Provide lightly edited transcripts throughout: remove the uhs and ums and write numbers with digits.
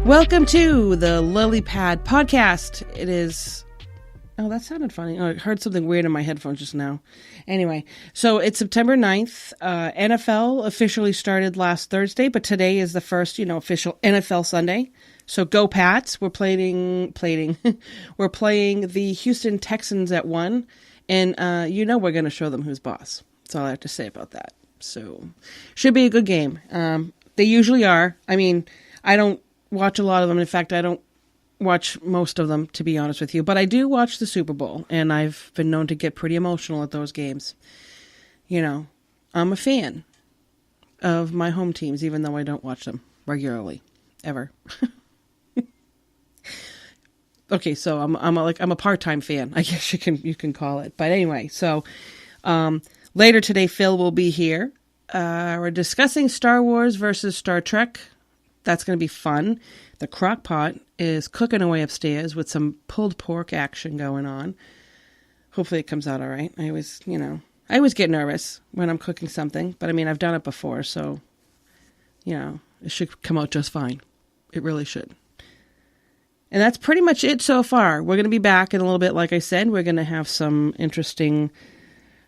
Welcome to the Lily Pad podcast. It is... Oh, that sounded funny. Oh, I heard something weird in my headphones just now. Anyway, so it's September 9th. NFL officially started last Thursday, but today is the first, official NFL Sunday. So go Pats. We're playing we're playing the Houston Texans at 1. And we're going to show them who's boss. That's all I have to say about that. So should be a good game. They usually are. I mean, I don't watch a lot of them. In fact, I don't watch most of them, to be honest with you. But I do watch the Super Bowl, and I've been known to get pretty emotional at those games. I'm a fan of my home teams, even though I don't watch them regularly, ever. Okay, so I'm a part-time fan, I guess you can call it. But anyway, so later today, Phil will be here. We're discussing Star Wars versus Star Trek. That's going to be fun. The crock pot is cooking away upstairs with some pulled pork action going on. Hopefully it comes out all right. I always get nervous when I'm cooking something, but I mean, I've done it before, so, it should come out just fine. It really should. And that's pretty much it so far. We're going to be back in a little bit. Like I said, we're going to have some interesting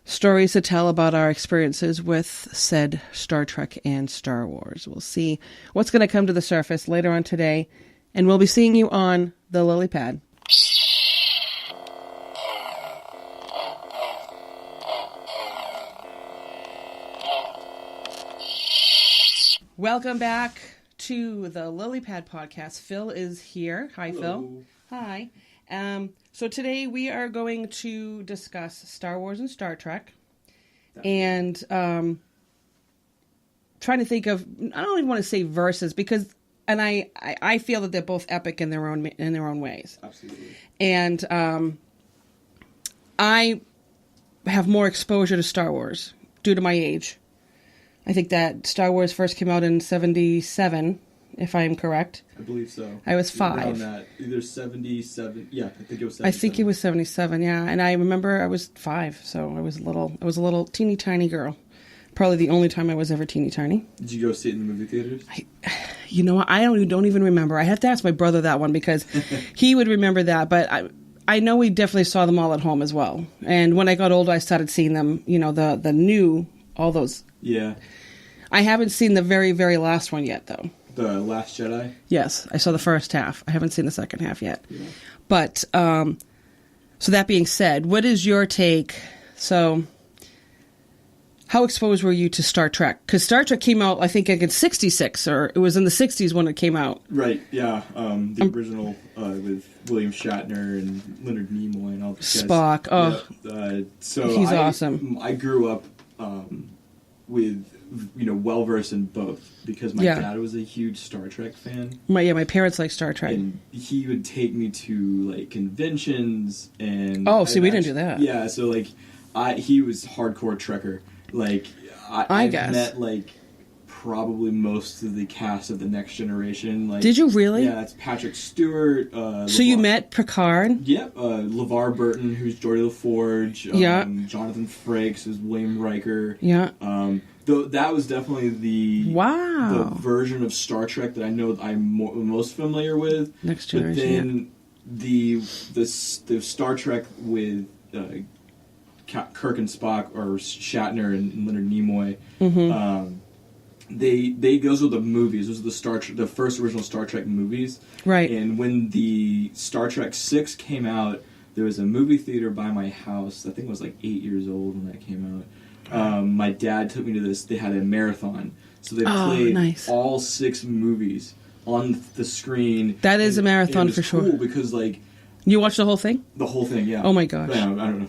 stories to tell about our experiences with said Star Trek and Star Wars. We'll see what's going to come to the surface later on today, and we'll be seeing you on the Lily Pad. Welcome back to the Lily Pad podcast. Phil is here. Hi, hello. Phil. Hi. So today we are going to discuss Star Wars and Star Trek, and trying to think of, I don't even want to say verses, because, and I feel that they're both epic in their own ways. Absolutely. And I have more exposure to Star Wars due to my age. I think that Star Wars first came out in 1977. If I am correct. I believe so. I was 5. Around that. Either 77. Yeah, I think it was 77. I think it was 77, yeah. And I remember I was 5, so I was a little teeny tiny girl. Probably the only time I was ever teeny tiny. Did you go see it in the movie theaters? I don't even remember. I have to ask my brother that one, because he would remember that. But I know we definitely saw them all at home as well. And when I got older, I started seeing them, the new, all those. Yeah. I haven't seen the very, very last one yet, though. The Last Jedi? Yes, I saw the first half. I haven't seen the second half yet. Yeah. But, so that being said, what is your take? So, how exposed were you to Star Trek? Because Star Trek came out, I think, in 66, or it was in the 60s when it came out. Right, yeah. The original with William Shatner and Leonard Nimoy and all the guys. Spock, oh. Yeah, so he's awesome. I grew up with... well-versed in both, because my dad was a huge Star Trek fan. My parents like Star Trek. And he would take me to, conventions, and... we didn't do that. Yeah, so, he was hardcore Trekker. I met, probably most of the cast of The Next Generation. Did you really? Yeah, it's Patrick Stewart. So you met Picard? Yep. LeVar Burton, who's Geordi LaForge. Jonathan Frakes is William Riker. Yeah. That was definitely the version of Star Trek that I know I'm most familiar with. Next Generation. But then the Star Trek with Kirk and Spock, or Shatner and Leonard Nimoy. Mm-hmm. Those were the movies. Those are the first original Star Trek movies. Right. And when the Star Trek 6 came out, there was a movie theater by my house. I think I was 8 years old when that came out. My dad took me to this. They had a marathon, so they played all 6 movies on the screen. That is a marathon for sure. Cool because you watched the whole thing. The whole thing, yeah. Oh my gosh. I don't know.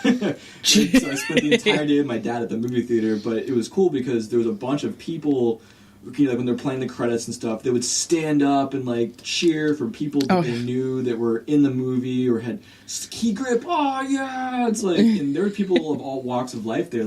So I spent the entire day with my dad at the movie theater, but it was cool because there was a bunch of people. When they're playing the credits and stuff, they would stand up and cheer for people that they knew that were in the movie or had key grip. Oh yeah, it's and there were people of all walks of life there,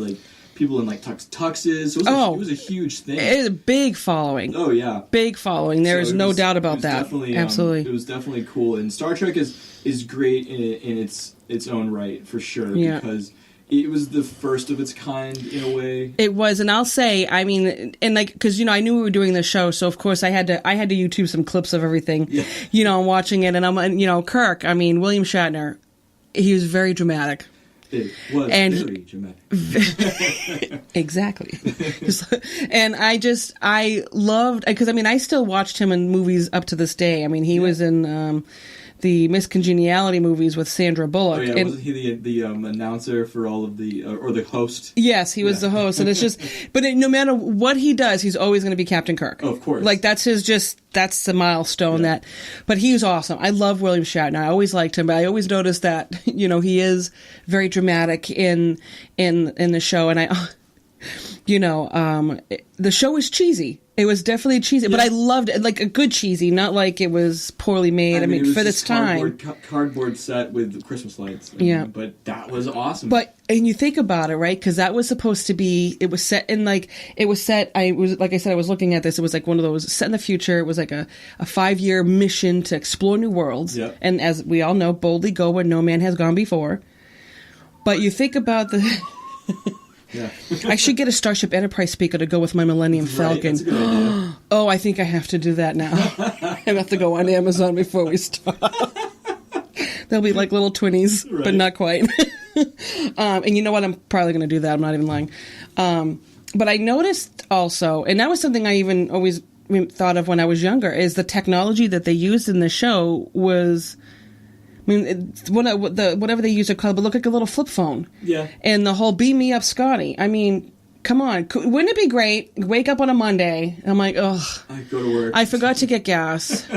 people in tuxes. So it was a huge thing. It is a big following. Oh yeah, big following. There is no doubt about that. Absolutely, it was definitely cool. And Star Trek is great in its own right for sure, because it was the first of its kind in a way. It was, and I'll say, I mean, and like, because I knew we were doing this show, so of course I had to YouTube some clips of everything, I'm watching it, and I'm, Kirk. I mean, William Shatner, he was very dramatic. It was very dramatic. Exactly. And I loved, because I mean, I still watched him in movies up to this day. I mean, he was in the Miss Congeniality movies with Sandra Bullock. Oh yeah, wasn't he the announcer for all of the, or the host? Yes, he was the host, and it's just, but no matter what he does, he's always going to be Captain Kirk. Oh, of course. Like that's the milestone but he was awesome. I love William Shatner. I always liked him, but I always noticed that, he is very dramatic in the show, and the show was cheesy. It was definitely cheesy, but I loved it, like a good cheesy, not like it was poorly made. I mean it was for this time, cardboard set with Christmas lights. But that was awesome. And you think about it, right? Because that was supposed to be. It was set in like I was looking at this. It was like one of those set in the future. It was like a 5-year mission to explore new worlds. Yep. And as we all know, boldly go where no man has gone before. But you think about the. Yeah. I should get a Starship Enterprise speaker to go with my Millennium Falcon. That's a good idea. Oh, I think I have to do that now. I have to go on Amazon before we start. They'll be like little twinnies, but not quite. And you know what? I'm probably going to do that. I'm not even lying. But I noticed also, and that was something I even always thought of when I was younger, is the technology that they used in the show was... I mean, whatever they use to call it, but look like a little flip phone. Yeah. And the whole beam me up, Scotty. I mean, come on. Wouldn't it be great? Wake up on a Monday. I'm like, ugh. I go to work. I forgot to get gas.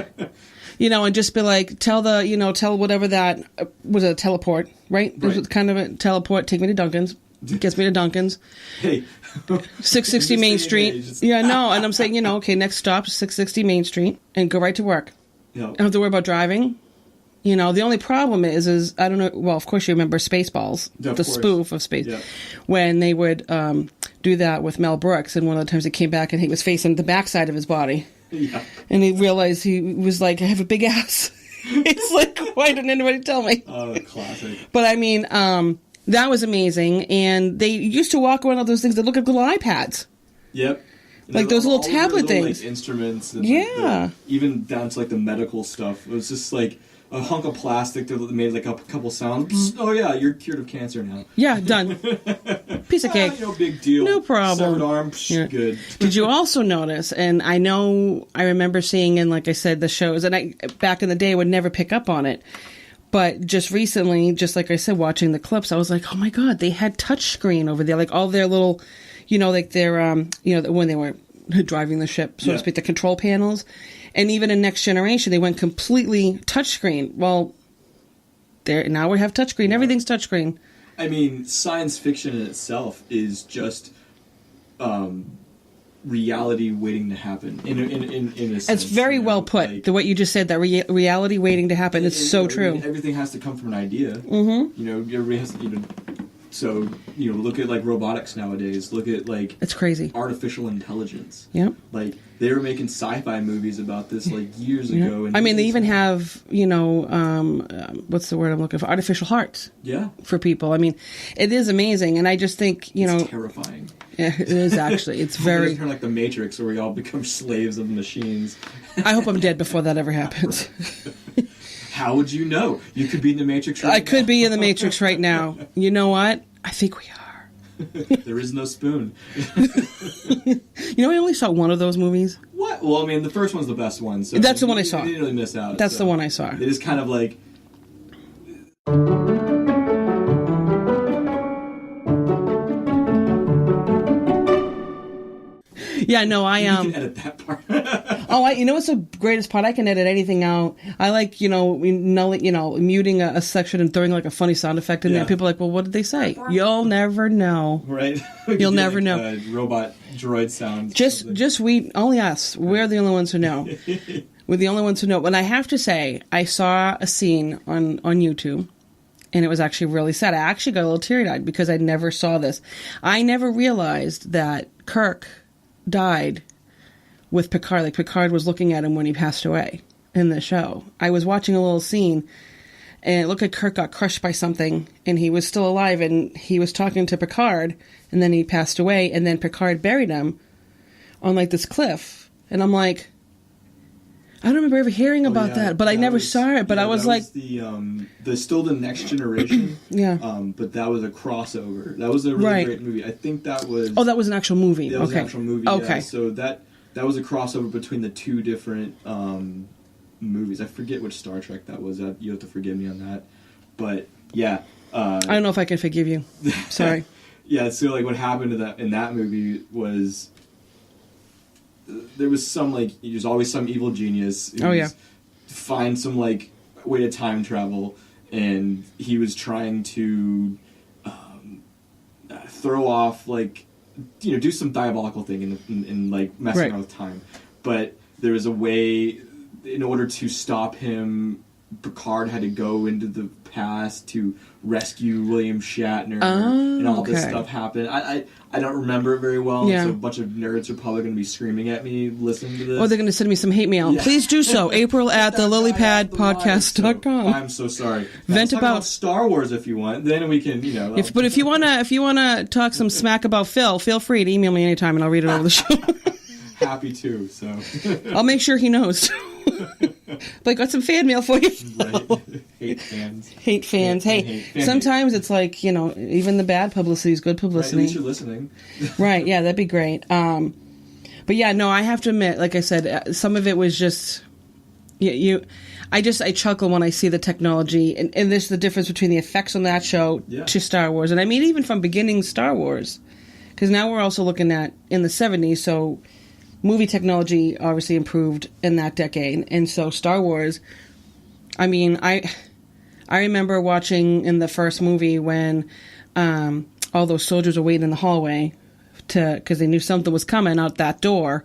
And just be like, tell whatever that, was it a teleport, right? It was kind of a teleport. Take me to Dunkin's. Gets me to Dunkin's. Hey. 660 Main Street. Yeah, no. And I'm saying, okay, next stop is 660 Main Street and go right to work. Yeah. I don't have to worry about driving. The only problem is I don't know. Well, of course you remember Spaceballs, the spoof of Space, when they would do that with Mel Brooks, and one of the times he came back and he was facing the backside of his body, and he realized he was like, I have a big ass. It's like, why didn't anybody tell me? Oh, classic. But I mean, that was amazing, and they used to walk around with those things that look like little iPads. Yep. Like those little tablet things, like, instruments, and even down to like the medical stuff. It was just like a hunk of plastic that made like a couple sounds. Oh yeah, you're cured of cancer now. Yeah, done. Piece of cake. Big deal. No problem. Severed arm, good. Did you also notice? And I remember seeing in, like I said, the shows, and I back in the day would never pick up on it. But just recently, just like I said, watching the clips, I was like, oh my God, they had touchscreen over there, like all their little, like their, when they were driving the ship, so to speak, the control panels. And even in Next Generation, they went completely touchscreen. Well, now we have touchscreen. Everything's touchscreen. I mean, science fiction in itself is just reality waiting to happen. In a sense, it's very well put. Like, what you just said, that reality waiting to happen is so true. Everything has to come from an idea. Mm-hmm. Everybody has to, So, look at, like, robotics nowadays. Look at, like... It's crazy. Artificial intelligence. Yep. Like, they were making sci-fi movies about this, like, years ago. And I mean, they even have, what's the word I'm looking for? Artificial hearts. Yeah. For people. I mean, it is amazing. And I just think, It's terrifying. Yeah, it is actually. It's very... It's kind of like the Matrix, where we all become slaves of machines. I hope I'm dead before that ever happens. How would you know? You could be in the Matrix right now. I could be in the Matrix right now. You know what? I think we are. There is no spoon. I only saw one of those movies. What? Well, I mean, the first one's the best one. So that's the one I saw. You didn't really miss out. That's the one I saw. It is kind of like... Yeah, no, I You can edit that part. what's the greatest part? I can edit anything out. I like, muting a section and throwing like a funny sound effect in there. People are like, well, what did they say? You'll never know. Right. You'll never know. Robot droid sound. Only us. We're the only ones who know. We're the only ones who know. But I have to say, I saw a scene on YouTube, and it was actually really sad. I actually got a little teary-eyed because I never saw this. I never realized that Kirk died with Picard. Like, Picard was looking at him when he passed away in the show. I was watching a little scene, and it looked like Kirk got crushed by something, and he was still alive, and he was talking to Picard, and then he passed away, and then Picard buried him on like this cliff, and I'm like, I don't remember ever hearing about that, but I never saw it. But I was like, the still the Next Generation. Yeah. But that was a crossover. That was a really great movie. I think that was. Oh, that was an actual movie. That was an actual movie. Okay. Yeah. So that was a crossover between the two different movies. I forget which Star Trek that was. You have to forgive me on that. But yeah. I don't know if I can forgive you. Sorry. Yeah. So like what happened in that movie was. There was there's always some evil genius who find some like way to time travel, and he was trying to throw off do some diabolical thing in like messing around with time. But there was a way in order to stop him. Picard had to go into the past to rescue William Shatner, and all this stuff happened. I don't remember it very well, so a bunch of nerds are probably going to be screaming at me listening to this. Or they're going to send me some hate mail. Yeah. Please do so. April at thelilypadpodcast.com. I'm so sorry. Vent about Star Wars if you want. Then we can, But if you wanna talk some smack about Phil, feel free to email me anytime, and I'll read it over the show. Happy to. So I'll make sure he knows. But I got some fan mail for you. Right. Hate fans. Hate fans. Hey, sometimes it's like, even the bad publicity is good publicity. Right, at least you're listening. Right, yeah, that'd be great. But yeah, no, I have to admit, like I said, some of it was just, I chuckle when I see the technology, and this is the difference between the effects on that show to Star Wars. And I mean, even from beginning Star Wars, because now we're also looking at in the 70s, so movie technology obviously improved in that decade, and so Star Wars, I mean, I remember watching in the first movie when all those soldiers were waiting in the hallway because they knew something was coming out that door,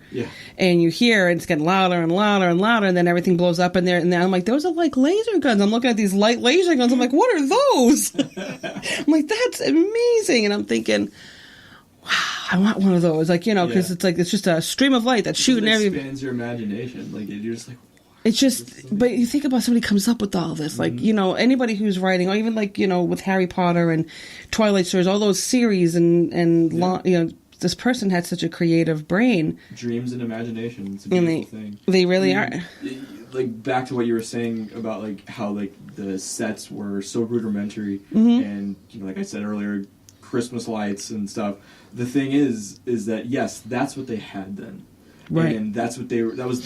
and you hear it's getting louder and louder and louder, and then everything blows up in there, and then I'm like, those are like laser guns. I'm looking at these light laser guns. I'm like, what are those? I'm like, that's amazing, and I'm thinking, wow, I want one of those, because it's just a stream of light that's shooting everything. It expands your imagination, you're just like. It's just, but you think about somebody comes up with all this, anybody who's writing, or even with Harry Potter and Twilight stories, all those series, and this person had such a creative brain. Dreams and imagination, it's a beautiful thing. They really are. Back to what you were saying about how the sets were so rudimentary, and like I said earlier, Christmas lights and stuff. The thing is that yes, that's what they had then, right? And that's what that was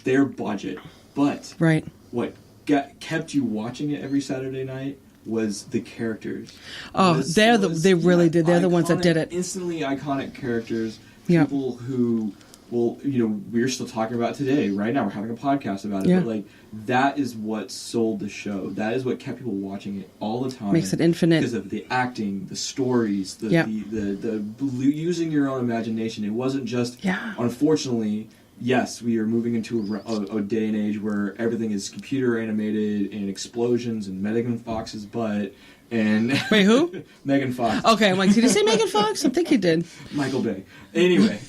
their budget. But what kept you watching it every Saturday night was the characters. They really did. They're the ones that did it. Instantly iconic characters. People who. Well, we're still talking about today. Right now, we're having a podcast about it. Yeah. But that is what sold the show. That is what kept people watching it all the time. Makes it infinite because of the acting, the stories, the using your own imagination. It wasn't just. Yeah. Unfortunately, yes, we are moving into a day and age where everything is computer animated and explosions and Megan Fox's butt. And wait, who? Megan Fox. Okay, I'm like, did he say Megan Fox? I think he did. Michael Bay. Anyway,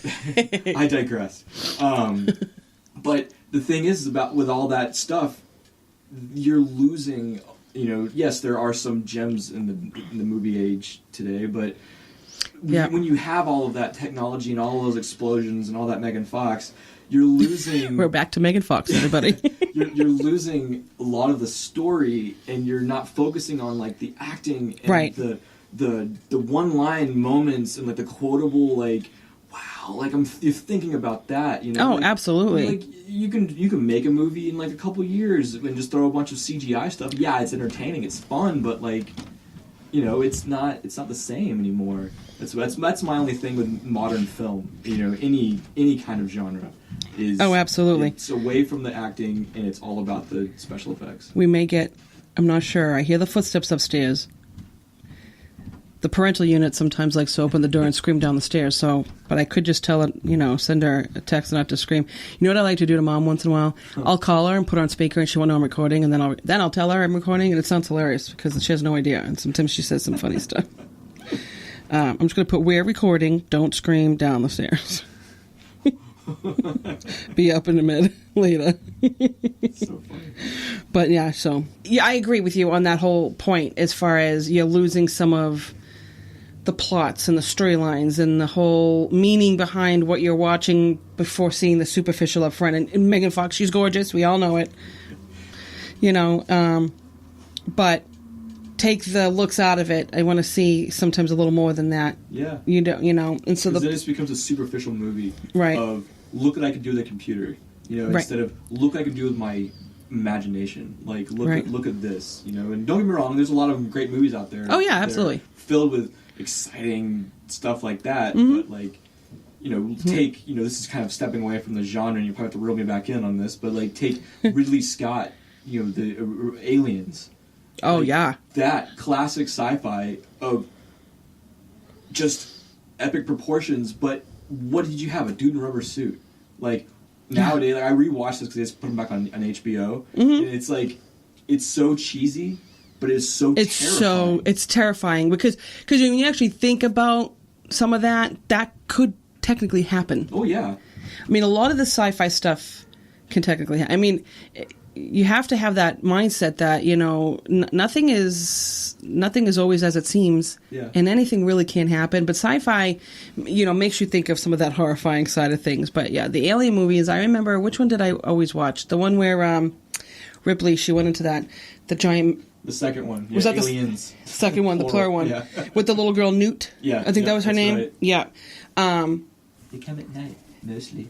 I digress. But the thing is about with all that stuff, you're losing. Yes, there are some gems in the movie age today, but when you have all of that technology and all of those explosions and all that Megan Fox, you're losing. We're back to Megan Fox, everybody. you're losing a lot of the story, and you're not focusing on the acting and the one line moments and the quotable wow, you're thinking about that. Oh, absolutely. You can make a movie in a couple years and just throw a bunch of CGI stuff. Yeah, it's entertaining, it's fun, but it's not the same anymore. That's my only thing with modern film. Any kind of genre is. Oh, absolutely. It's away from the acting and it's all about the special effects. We may get. I'm not sure. I hear the footsteps upstairs. The parental unit sometimes likes to open the door and scream down the stairs. But I could just tell it. Send her a text not to scream. You know what I like to do to Mom once in a while? I'll call her and put her on speaker, and she won't know I'm recording, and then I'll tell her I'm recording, and it sounds hilarious because she has no idea. And sometimes she says some funny stuff. I'm just going to put "we're recording. Don't scream down the stairs." be up in the mid later. So funny. But yeah, so yeah, I agree with you on that whole point as far as you're losing some of the plots and the storylines and the whole meaning behind what you're watching before seeing the superficial up front. And Megan Fox, she's gorgeous. We all know it. You know, but take the looks out of it. I want to see sometimes a little more than that. Yeah. You don't, you know, and so then it just becomes a superficial movie. Right. Of look what I can do with a computer. You know, right. Instead of look what I can do with my imagination. Like look right. look at this. You know, and don't get me wrong, there's a lot of great movies out there. Oh yeah, absolutely. Filled with exciting stuff like that. Mm-hmm. But like, you know, take this is kind of stepping away from the genre, and you probably have to reel me back in on this. But like, take Ridley Scott. You know, the Aliens. Oh, like, yeah. That classic sci-fi of just epic proportions, but what did you have? A dude in a rubber suit. Like, nowadays, like, I rewatched this because they just put them back on HBO, and it's like, it's so cheesy, but it's so terrifying. It's terrifying, because when you actually think about some of that could technically happen. Oh, yeah. I mean, a lot of the sci-fi stuff can technically happen. I mean, you have to have that mindset that, you know, nothing is always as it seems, and anything really can happen. But sci-fi, you know, makes you think of some of that horrifying side of things. But yeah, the Alien movies, I remember, which one did I always watch? The one where Ripley, she went into the giant... The second one. Yeah, was that Aliens. The second one, the plural one? Yeah. With the little girl, Newt? Yeah. I think that was her name? Right. Yeah. They come at night, mostly.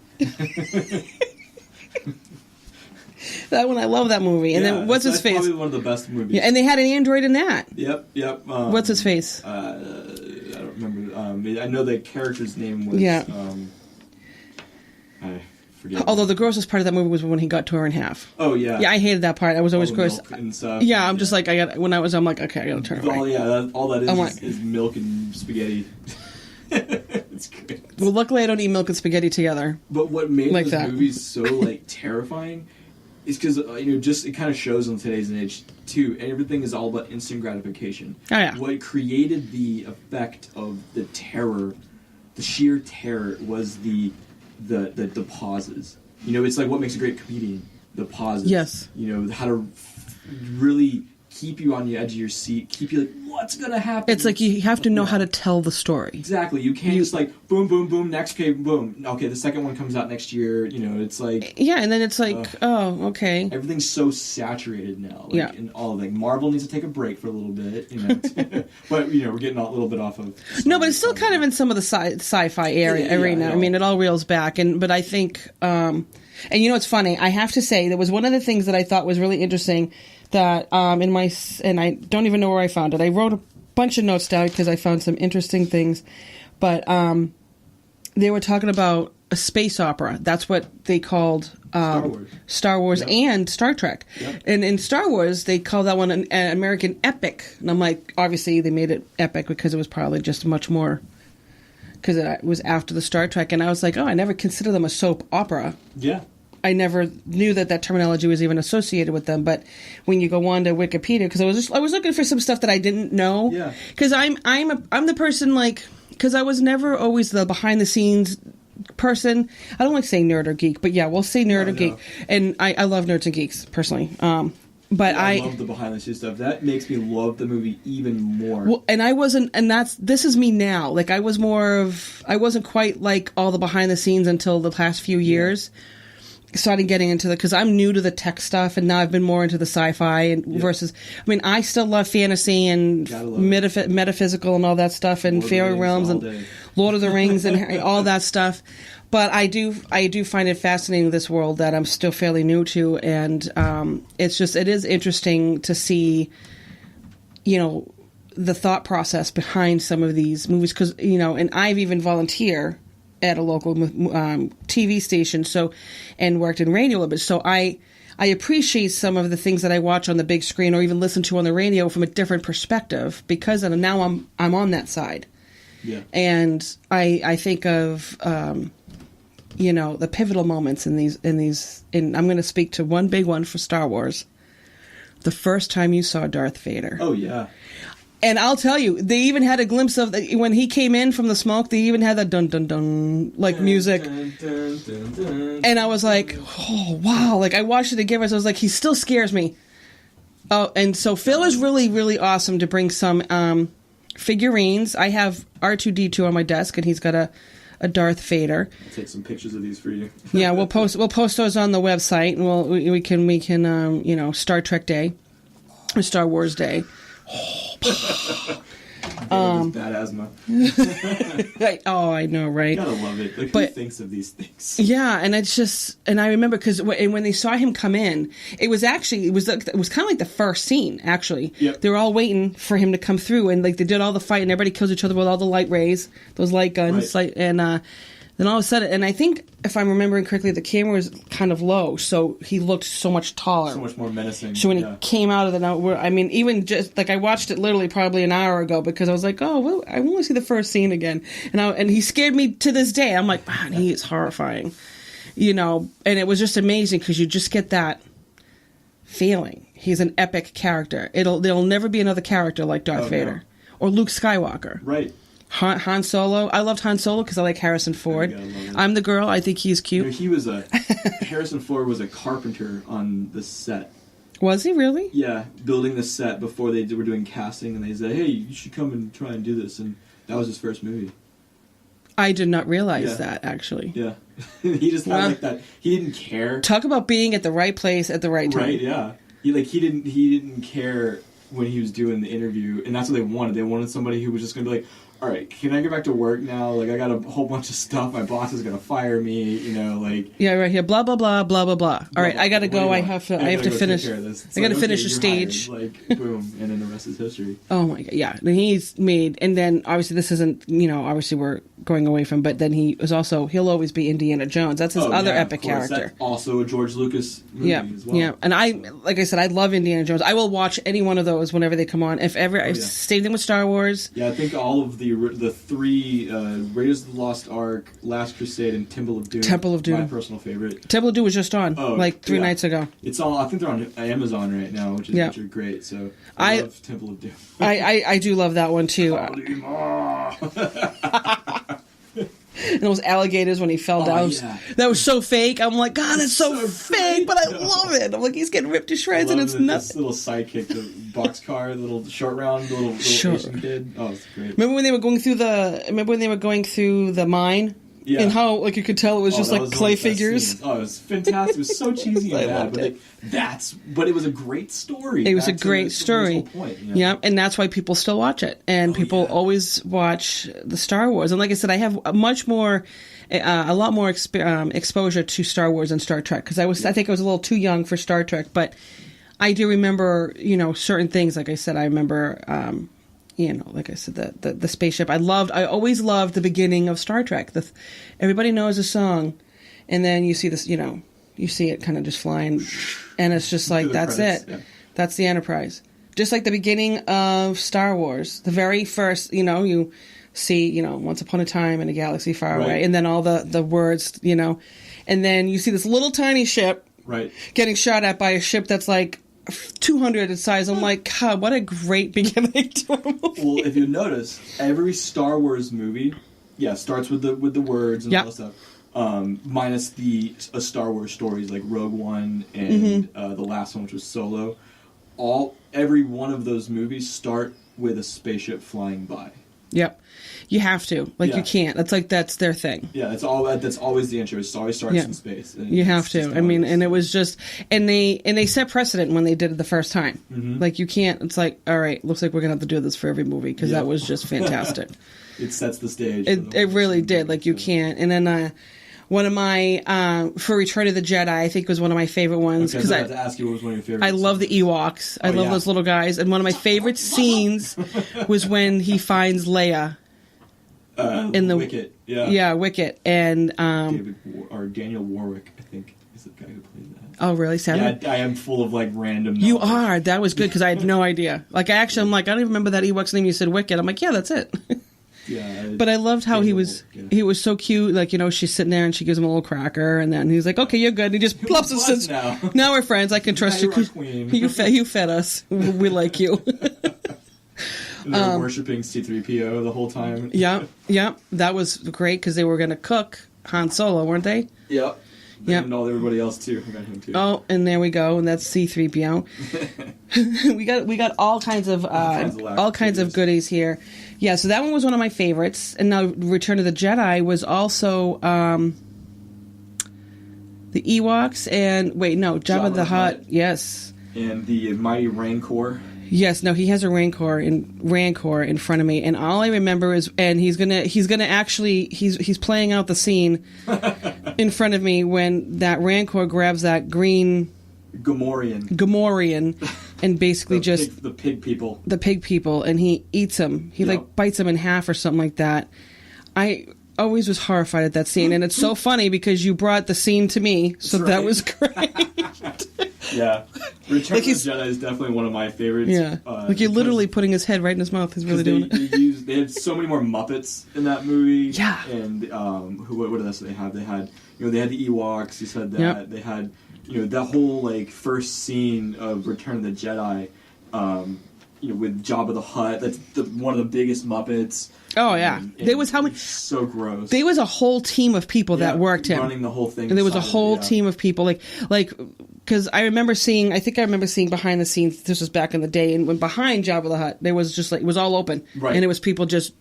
That one, I love that movie. And then what's his face? That's probably one of the best movies. Yeah, and they had an android in that. Yep. What's his face? I don't remember. I know the character's name was. Yeah. I forget. Although the grossest part of that movie was when he got tore in half. Oh yeah. Yeah, I hated that part. I was always gross. And stuff. Yeah, I'm just like, I'm like, okay, I gotta turn away. Oh yeah, all that is milk and spaghetti. It's great. Well, luckily I don't eat milk and spaghetti together. But what made like this that. movie so like terrifying is because just it kind of shows in today's age too. Everything is all about instant gratification. Oh yeah. What created the effect of the terror, the sheer terror, was the pauses. You know, it's like what makes a great comedian. The pauses. Yes. You know how to really keep you on the edge of your seat, keep you like, what's gonna happen? It's like you have to know how to tell the story. Exactly. You can't just like boom, boom, boom. Next, okay, boom. Okay, the second one comes out next year. You know, it's like and then it's like, oh, okay. Everything's so saturated now. Like, yeah. And all like Marvel needs to take a break for a little bit. You know, but you know we're getting a little bit off of. No, but it's still kind of in some of the sci-fi arena. I mean, it all reels back, but I think, and you know, it's funny. I have to say, there was one of the things that I thought was really interesting. That and I don't even know where I found it. I wrote a bunch of notes down because I found some interesting things, but they were talking about a space opera. That's what they called Star Wars yep. and Star Trek. Yep. And in Star Wars, they call that one an American epic. And I'm like, obviously they made it epic because it was probably just much more, because it was after the Star Trek. And I was like, oh, I never considered them a soap opera. Yeah. I never knew that terminology was even associated with them. But when you go on to Wikipedia, because I was looking for some stuff that I didn't know. Yeah. Because I'm the person, like, because I was never always the behind the scenes person. I don't like saying nerd or geek, but yeah, we'll say nerd or geek. And I love nerds and geeks personally. But I love the behind the scenes stuff. That makes me love the movie even more. Well, and I wasn't, and this is me now. Like I wasn't quite like all the behind the scenes until the past few years. Started getting into because I'm new to the tech stuff, and now I've been more into the sci-fi and versus. I mean, I still love fantasy and metaphysical and all that stuff, and fairy realms and Lord of the Rings and all that stuff. But I do find it fascinating, this world that I'm still fairly new to, and it is interesting to see, you know, the thought process behind some of these movies, because and I've even volunteered at a local TV station, and worked in radio a little bit. So I appreciate some of the things that I watch on the big screen or even listen to on the radio from a different perspective, because now I'm on that side. Yeah. And I think of the pivotal moments in these I'm going to speak to one big one for Star Wars. The first time you saw Darth Vader. Oh yeah. And I'll tell you, they even had a glimpse of when he came in from the smoke. They even had that dun dun dun like music, and I was like, "Oh wow!" Like I watched it again, so I was like, "He still scares me." Oh, and so Phil is really really awesome to bring some figurines. I have R2D2 on my desk, and he's got a Darth Vader. I'll take some pictures of these for you. Yeah, we'll post those on the website, and we can Star Trek Day, or Star Wars Day. Bad asthma. I know, right? Gotta love it. Like, who thinks of these things? Yeah, and it's just, and I remember because when they saw him come in, it was kind of like the first scene. Actually, Yep. They were all waiting for him to come through, and like they did all the fight, and everybody kills each other with all the light rays, those light guns, Right. and then all of a sudden, and I think if I'm remembering correctly, the camera was kind of low, so he looked so much taller. So much more menacing. So when he came out of even just like I watched it literally probably an hour ago because I was like, oh, well, I want to see the first scene again, and he scared me to this day. I'm like, man, he is horrifying, and it was just amazing because you just get that feeling. He's an epic character. There'll never be another character like Darth Vader or Luke Skywalker. Right. Han Solo. I loved Han Solo because I like Harrison Ford. I'm the girl. I think he's cute. He was Harrison Ford was a carpenter on the set. Was he really? Yeah, building the set before they were doing casting, and they said, "Hey, you should come and try and do this." And that was his first movie. I did not realize that, actually. Yeah, he just had like that. He didn't care. Talk about being at the right place at the right time. Right? Yeah. He didn't care when he was doing the interview, and that's what they wanted. They wanted somebody who was just going to be like, all right, can I get back to work now? Like, I got a whole bunch of stuff. My boss is going to fire me, like... Yeah, right here. Blah, blah, blah, blah, blah, blah. All right, I got to go. I have to finish. I got to finish a stage. Like, boom, and then the rest is history. Oh, my God, yeah. And he's made... And then, obviously, this isn't, obviously we're going away from... But then he'll always be Indiana Jones. That's his other epic character. That's also a George Lucas movie as well. Yeah, and like I said, I love Indiana Jones. I will watch any one of those whenever they come on. If ever... Same thing with Star Wars. Yeah, I think all of the three Raiders of the Lost Ark, Last Crusade, and Temple of Doom. My personal favorite. Temple of Doom was just on 3 nights ago. It's all. I think they're on Amazon right now, which are great. So I love Temple of Doom. I do love that one too. And those alligators when he fell down. Yeah. That was so fake. I'm like, God, it's so fake, but I love it. I'm like, he's getting ripped to shreds, and it's nothing. This little sidekick, the boxcar, the little short round, the little Asian kid. Oh, it's great. Remember when they were going through the mine? Yeah. And how, like, you could tell it was just like clay figures. Oh, it was fantastic. It was so cheesy and bad, but it was a great story. It was a great story. Point, yeah, and that's why people still watch it, and people always watch the Star Wars. And like I said, I have a lot more exposure to Star Wars and Star Trek because I think I was a little too young for Star Trek, but I do remember certain things. Like I said, I remember. Like I said, the spaceship. I always loved the beginning of Star Trek. Everybody knows a song, and then you see this, you see it kind of just flying, and it's just like, that's credits, it. Yeah. That's the Enterprise. Just like the beginning of Star Wars. The very first, you see, Once Upon a Time in a Galaxy Far Away, and then all the words, and then you see this little tiny ship getting shot at by a ship that's like 200 in size. I'm like, God, what a great beginning to a movie. Well, if you notice, every Star Wars movie, starts with the words and all that stuff. Minus the Star Wars stories like Rogue One and the last one, which was Solo. Every one of those movies start with a spaceship flying by. Yep. You have to. You can't. That's their thing. Yeah, that's always the intro. It always starts in space. You have to. I mean, and it was just, and they set precedent when they did it the first time. Mm-hmm. Like, you can't, it's like, all right, looks like we're going to have to do this for every movie, because that was just fantastic. It sets the stage. It really did. Like, you can't. And then, one of my, for Return of the Jedi, I think was one of my favorite ones. Because I had to ask you what was one of your favorites. I love the Ewoks. I love those little guys. And one of my favorite scenes was when he finds Leia. In the Wicket, Wicket, and Daniel Warwick, I think, is the guy who plays that. Oh, really? Sam? Yeah, I am full of random. You are. That was good because I had no idea. I'm like, I don't even remember that Ewok's name. You said Wicket. I'm like, yeah, that's it. Yeah. But I loved how he was. He was so cute. Like, she's sitting there and she gives him a little cracker, and then he's like, "Okay, you're good." And he just plops and sits. Now we're friends. I can trust you. You fed us. We like you. And they were worshiping C-3PO the whole time. Yeah, that was great because they were going to cook Han Solo, weren't they? Yep. Yep. And all everybody else too. I got him too. Oh, and there we go, and that's C-3PO. we got all kinds of goodies here. Yeah, so that one was one of my favorites. And now Return of the Jedi was also the Ewoks and Jabba the Hutt. Yes. And the mighty Rancor. Yes, no, he has a Rancor in front of me, and all I remember is, and he's gonna actually he's playing out the scene in front of me when that Rancor grabs that green Gamorrean and basically the pig people, and he eats them. He bites them in half or something like that. I always was horrified at that scene, and it's so funny because you brought the scene to me, so that was great. Yeah. Return of the Jedi is definitely one of my favorites. Yeah. You're literally putting his head right in his mouth. He's really doing it. They had so many more Muppets in that movie. Yeah. And what else did they have? They had they had the Ewoks, you said that. Yep. They had that whole first scene of Return of the Jedi, with Jabba the Hutt. That's one of the biggest Muppets. Oh yeah, and there was how many? So gross. There was a whole team of people that worked him, running the whole thing. And there was a whole team of people, like because I remember seeing behind the scenes. This was back in the day, and when behind Jabba the Hutt, there was just it was all open, right? And it was people just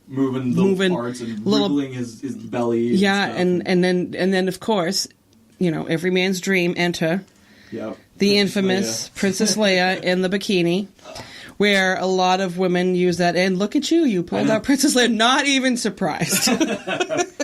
moving parts and wiggling his belly. Yeah, and then of course, every man's dream. Enter. Yep. The infamous Princess Leia in the bikini. Where a lot of women use that, and look at you pulled out Princess Leia, not even surprised.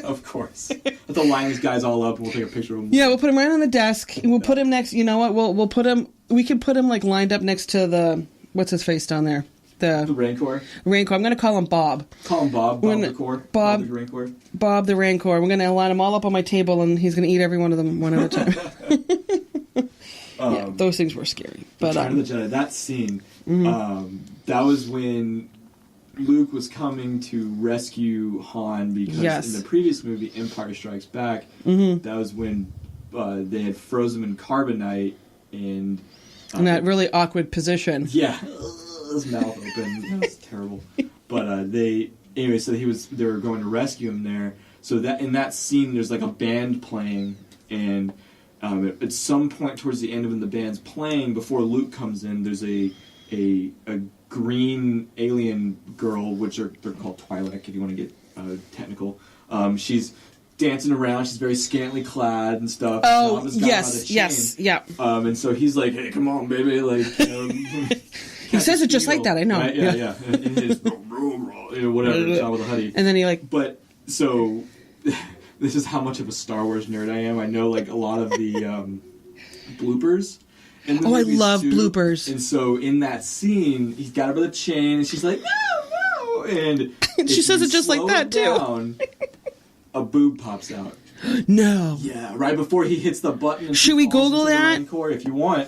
Of course. Let the Langs guys all up, and we'll take a picture of them. Yeah, we'll put him right on the desk, and we'll put him next, you know what, we'll put him, we could put him, lined up next to the, what's his face down there? The Rancor? Rancor, I'm going to call him Bob. Call him Bob the Rancor. Bob the Rancor. Bob the Rancor. We're going to line them all up on my table, and he's going to eat every one of them one at a time. Yeah, those things were scary. But Return of the Jedi, that scene, that was when Luke was coming to rescue Han because in the previous movie, Empire Strikes Back, that was when they had frozen him in carbonite and in that really awkward position. Yeah, his mouth open. That was terrible. But they were going to rescue him there. So that in that scene, there's a band playing and. At some point towards the end of when the band's playing, before Luke comes in, there's a green alien girl, which they're called Twi'lek if you want to get technical. She's dancing around. She's very scantily clad and stuff. Oh, yes, yeah. And so he's like, "Hey, come on, baby!" He says it just like that. I know. Right? Yeah. In his whatever, Jabba the Hutt. And then he But so. This is how much of a Star Wars nerd I am. I know a lot of the bloopers. In the I love bloopers. And so in that scene, he's got her by the chain, and she's like, "No, no!" And she says it just like that too. A boob pops out. No. Yeah, right before he hits the button. Should we Google that? Rancor, if you want.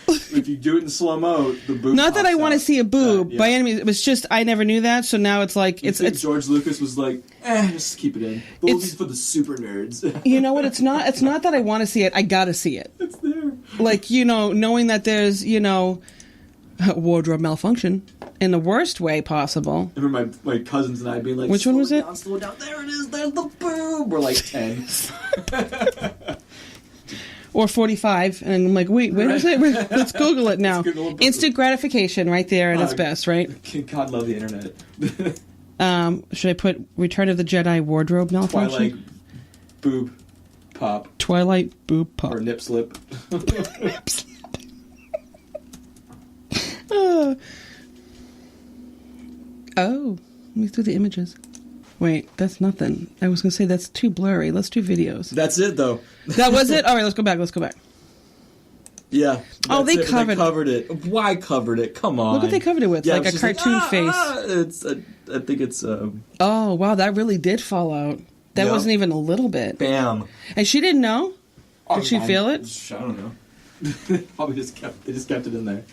If you do it in slow-mo, the boob Not that I want to see a boob, yeah. by any means. It was just, I never knew that, so now it's it's George Lucas was like, just keep it in. Those is for the super nerds. You know what, it's not that I want to see it, I gotta see it. It's there. Knowing that there's, wardrobe malfunction in the worst way possible. I remember my cousins and I being like, which one was it? Slow down. There it is. There's the boob. We're 10. Or 45. And I'm like, wait is it? Let's Google it now. Instant gratification right there at its best, right? God love the internet. Should I put Return of the Jedi wardrobe malfunction? Twilight boob pop. Twilight boob pop. Or nip slip. Nip slip. Oh, let me do the images. Wait, that's nothing. I was going to say that's too blurry. Let's do videos. That's it, though. That was it? All right, let's go back. Yeah. Oh, they covered it. Why covered it? Come on. Look what they covered it with, like a cartoon face. I think it's... Oh, wow, that really did fall out. That wasn't even a little bit. Bam. And she didn't know? Did she feel it? I don't know. Probably just kept it in there.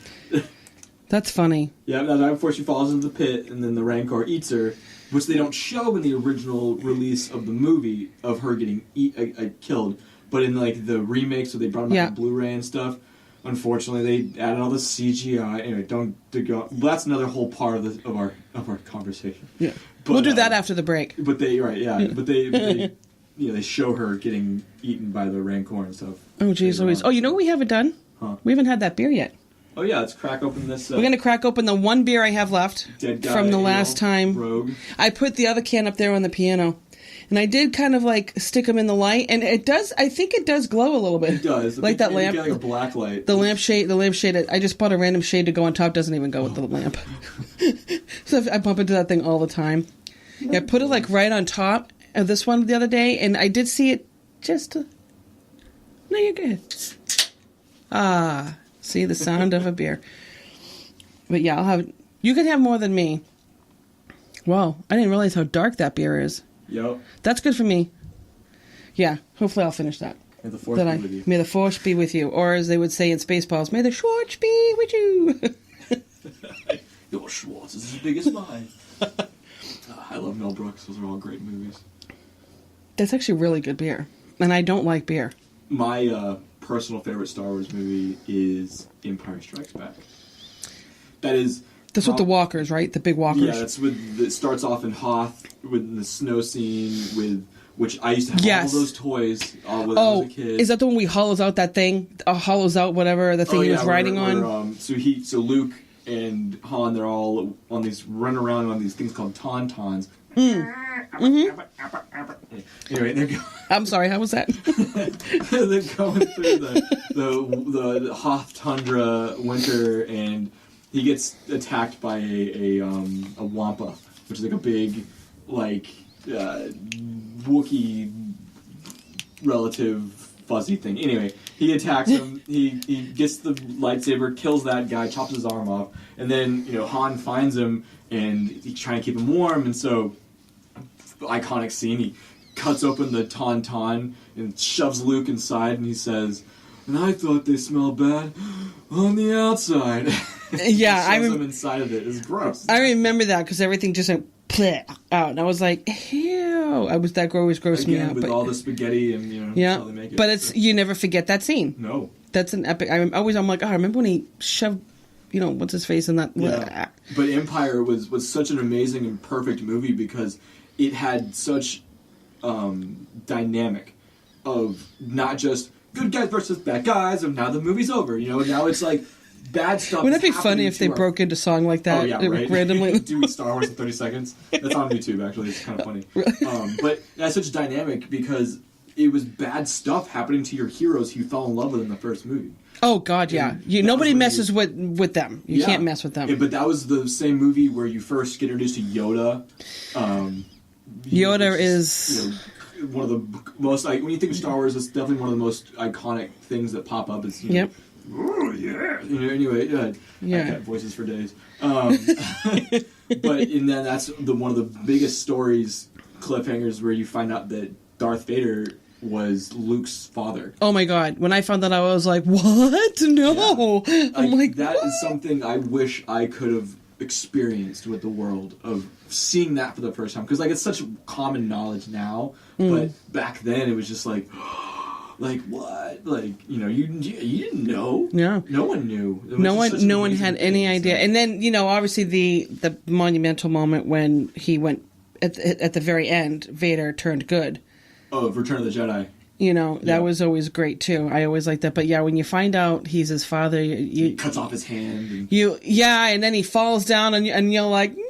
That's funny. Yeah, right before she falls into the pit, and then the Rancor eats her, which they don't show in the original release of the movie of her getting killed. But in the remakes, where they brought them out on Blu-ray and stuff, unfortunately, they added all the CGI. Anyway, don't go. That's another whole part of our conversation. Yeah, but, we'll do that after the break. But they they show her getting eaten by the rancor and stuff. Oh, geez, Louise. Oh, you know what we haven't done? Huh? We haven't had that beer yet. Oh yeah, let's crack open this. We're gonna crack open the one beer I have left Dead guy, from the last time. Rogue. I put the other can up there on the piano, and I did kind of like stick them in the light, and it does. I think it does glow a little bit. It does, like that lamp, like a black light. The lampshade. I just bought a random shade to go on top. Doesn't even go with the lamp. So I bump into that thing all the time. Yeah, I put it like right on top of this one the other day, and I did see it just. No, you're good. Ah, see the sound of a beer. But yeah, I'll have. You can have more than me. Wow, I didn't realize how dark that beer is. Yep. That's good for me. Yeah, hopefully I'll finish that. May the force be with you. May the force be with you. Or as they would say in Spaceballs, may the Schwartz be with you. Your Schwartz is as big as mine. I love Mel Brooks. Those are all great movies. That's actually really good beer. And I don't like beer. My personal favorite Star Wars movie is Empire Strikes Back. That's with the walkers, right? The big walkers. Yeah, that's it starts off in Hoth with the snow scene which I used to have all those toys when I was a kid. Is that the one we hollows out that thing? Hollows out whatever the thing he was riding on? So Luke and Han, they're all on these running around on these things called tauntauns. Mm-hmm. Anyway, they're going. I'm sorry. How was that? They're going through the Hoth tundra winter, and he gets attacked by a wampa, which is like a big Wookiee relative fuzzy thing. Anyway, he attacks him. He gets the lightsaber, kills that guy, chops his arm off, and then Han finds him and he's trying to keep him warm. And so, iconic scene. He cuts open the tauntaun and shoves Luke inside, and he says, "And I thought they smelled bad on the outside." Yeah, I remember him inside of it. It's gross. I remember that because everything just went out, and I was like, "Ew!" That always grossed me out. With all the spaghetti and yeah, how they make it. But you never forget that scene. No, that's an epic. I'm like, oh, I remember when he shoved, what's his face in that. Yeah. But Empire was such an amazing and perfect movie because it had such dynamic of not just good guys versus bad guys, and now the movie's over. Now it's like. Bad stuff. Wouldn't it be funny if they broke into song like that? Oh, yeah, right. Randomly? Do Star Wars in 30 seconds. That's on YouTube, actually. It's kind of funny. But that's such dynamic because it was bad stuff happening to your heroes who you fell in love with in the first movie. Oh, God, yeah. Nobody messes with them. You can't mess with them. Yeah, but that was the same movie where you first get introduced to Yoda. Yoda is... one of the most... when you think of Star Wars, it's definitely one of the most iconic things that pop up. Is, yep. Oh yeah. Anyway, I got voices for days. But and then that's one of the biggest stories, cliffhangers, where you find out that Darth Vader was Luke's father. Oh my God! When I found that, I was like, "What? No!" Yeah. I'm like, that what? Is something I wish I could have experienced with the world of seeing that for the first time, because it's such common knowledge now, but back then it was just like. Like what? You didn't know. Yeah. No one knew. No one had any idea. And then obviously the monumental moment when he went at the very end, Vader turned good. Oh, Return of the Jedi. That was always great too. I always liked that. But yeah, when you find out he's his father, he cuts off his hand. And then he falls down, and you're like, no.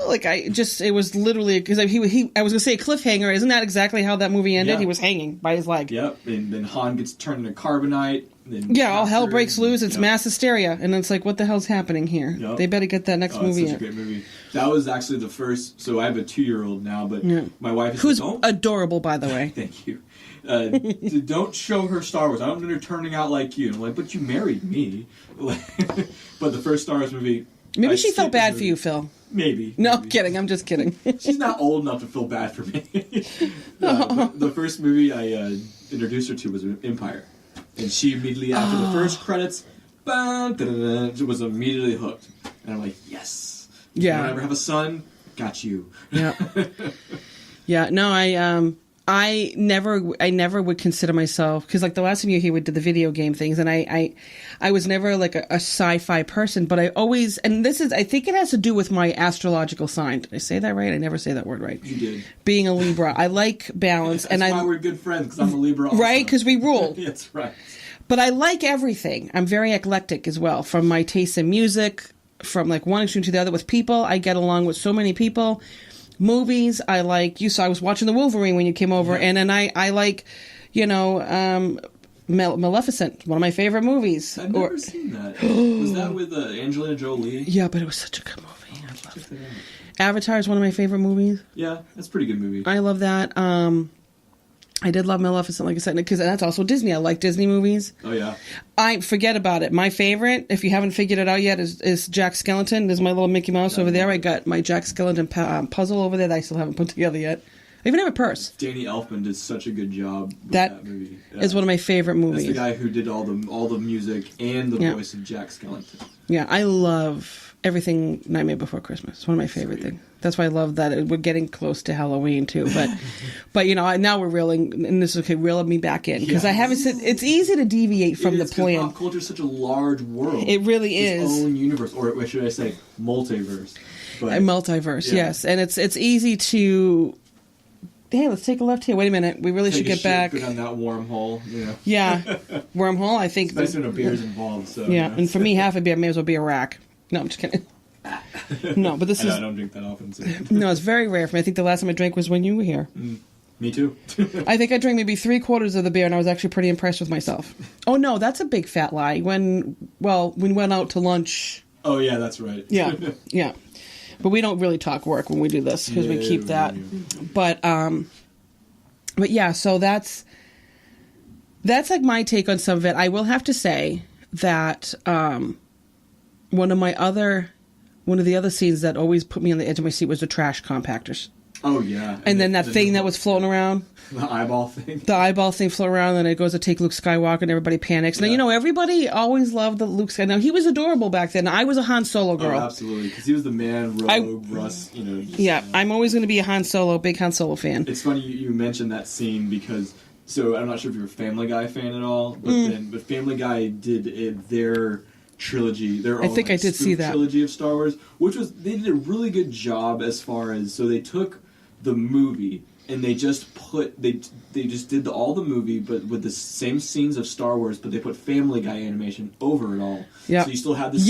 It was literally because I was gonna say a cliffhanger. Isn't that exactly how that movie ended? Yeah. He was hanging by his leg. Yep, and then Han gets turned into carbonite. All hell breaks loose. It's mass hysteria, and it's like, what the hell's happening here? Yep. They better get that next movie. It's such a great movie. That was actually the first. So I have a 2-year-old now, but my wife is who's adorable, by the way. Thank you. Don't show her Star Wars. I don't want her turning out like you. And I'm like, but you married me. But the first Star Wars movie. Maybe she felt bad for you, Phil. Maybe. No, I'm kidding. I'm just kidding. She's not old enough to feel bad for me. The first movie I introduced her to was Empire. And she immediately, after the first credits, was immediately hooked. And I'm like, yes. Yeah. If I ever have a son, got you. Yeah. Yeah, no, I never would consider myself, because like the last time you were here, we did the video game things, and I was never like a sci-fi person, but I always, and this is, I think it has to do with my astrological sign. Did I say that right? I never say that word right. You did. Being a Libra, I like balance, That's why we're good friends, because I'm a Libra also. Right, because we rule. That's right. But I like everything. I'm very eclectic as well, from my taste in music, from like one extreme to the other. With people, I get along with so many people. Movies, I like, you saw, I was watching the Wolverine when you came over, and then I like, Maleficent, one of my favorite movies. I've never seen that. Was that with Angelina Jolie? Yeah, but it was such a good movie. I love it. Avatar is one of my favorite movies. Yeah, that's a pretty good movie. I love that. I did love Maleficent, like I said, because that's also Disney. I like Disney movies. Oh, yeah. I forget about it. My favorite, if you haven't figured it out yet, is Jack Skellington. There's my little Mickey Mouse over there. I got my Jack Skellington puzzle over there that I still haven't put together yet. I even have a purse. Danny Elfman did such a good job with that movie. Yeah. Is one of my favorite movies. That's the guy who did all the music and the voice of Jack Skellington. Yeah, I love everything Nightmare Before Christmas. It's one of my favorite things. That's why I love that we're getting close to Halloween too. But now we're reeling, and this is okay, reeling me back in, because I haven't said, it's easy to deviate from the plan. Pop culture is such a large world. It really is. Its own universe, or what should I say, multiverse. But, a multiverse, yes, and it's easy to. Hey, let's take a left here. Wait a minute. We really should get back. Go down that wormhole. Yeah, wormhole. I think. It's nice when a beer's involved. So yeah, and for me, half a beer may as well be a rack. No, I'm just kidding. No, but this is. I don't drink that often. So. No, it's very rare for me. I think the last time I drank was when you were here. Me too. I think I drank maybe 3/4 of the beer, and I was actually pretty impressed with myself. Oh no, that's a big fat lie. When we went out to lunch. Oh yeah, that's right. Yeah, yeah. But we don't really talk work when we do this, because we keep that. But yeah, so that's like my take on some of it. I will have to say that one of the other scenes that always put me on the edge of my seat was the trash compactors. Oh yeah, and then that thing that was floating around. The eyeball thing. The eyeball thing floating around, and it goes to take Luke Skywalker, and everybody panics. Yeah. Now, everybody always loved the Luke Skywalker. Now, he was adorable back then. I was a Han Solo girl. Oh, absolutely, because he was the man, rogue, Russ, Yeah, I'm always going to be a big Han Solo fan. It's funny you mentioned that scene, because, so I'm not sure if you're a Family Guy fan at all, but Family Guy did their trilogy, their own I think I did see that trilogy of Star Wars, they did a really good job as far as, so they took the movie and they just did all the movie, but with the same scenes of Star Wars, but they put Family Guy animation over it all. Yeah. So you still have the same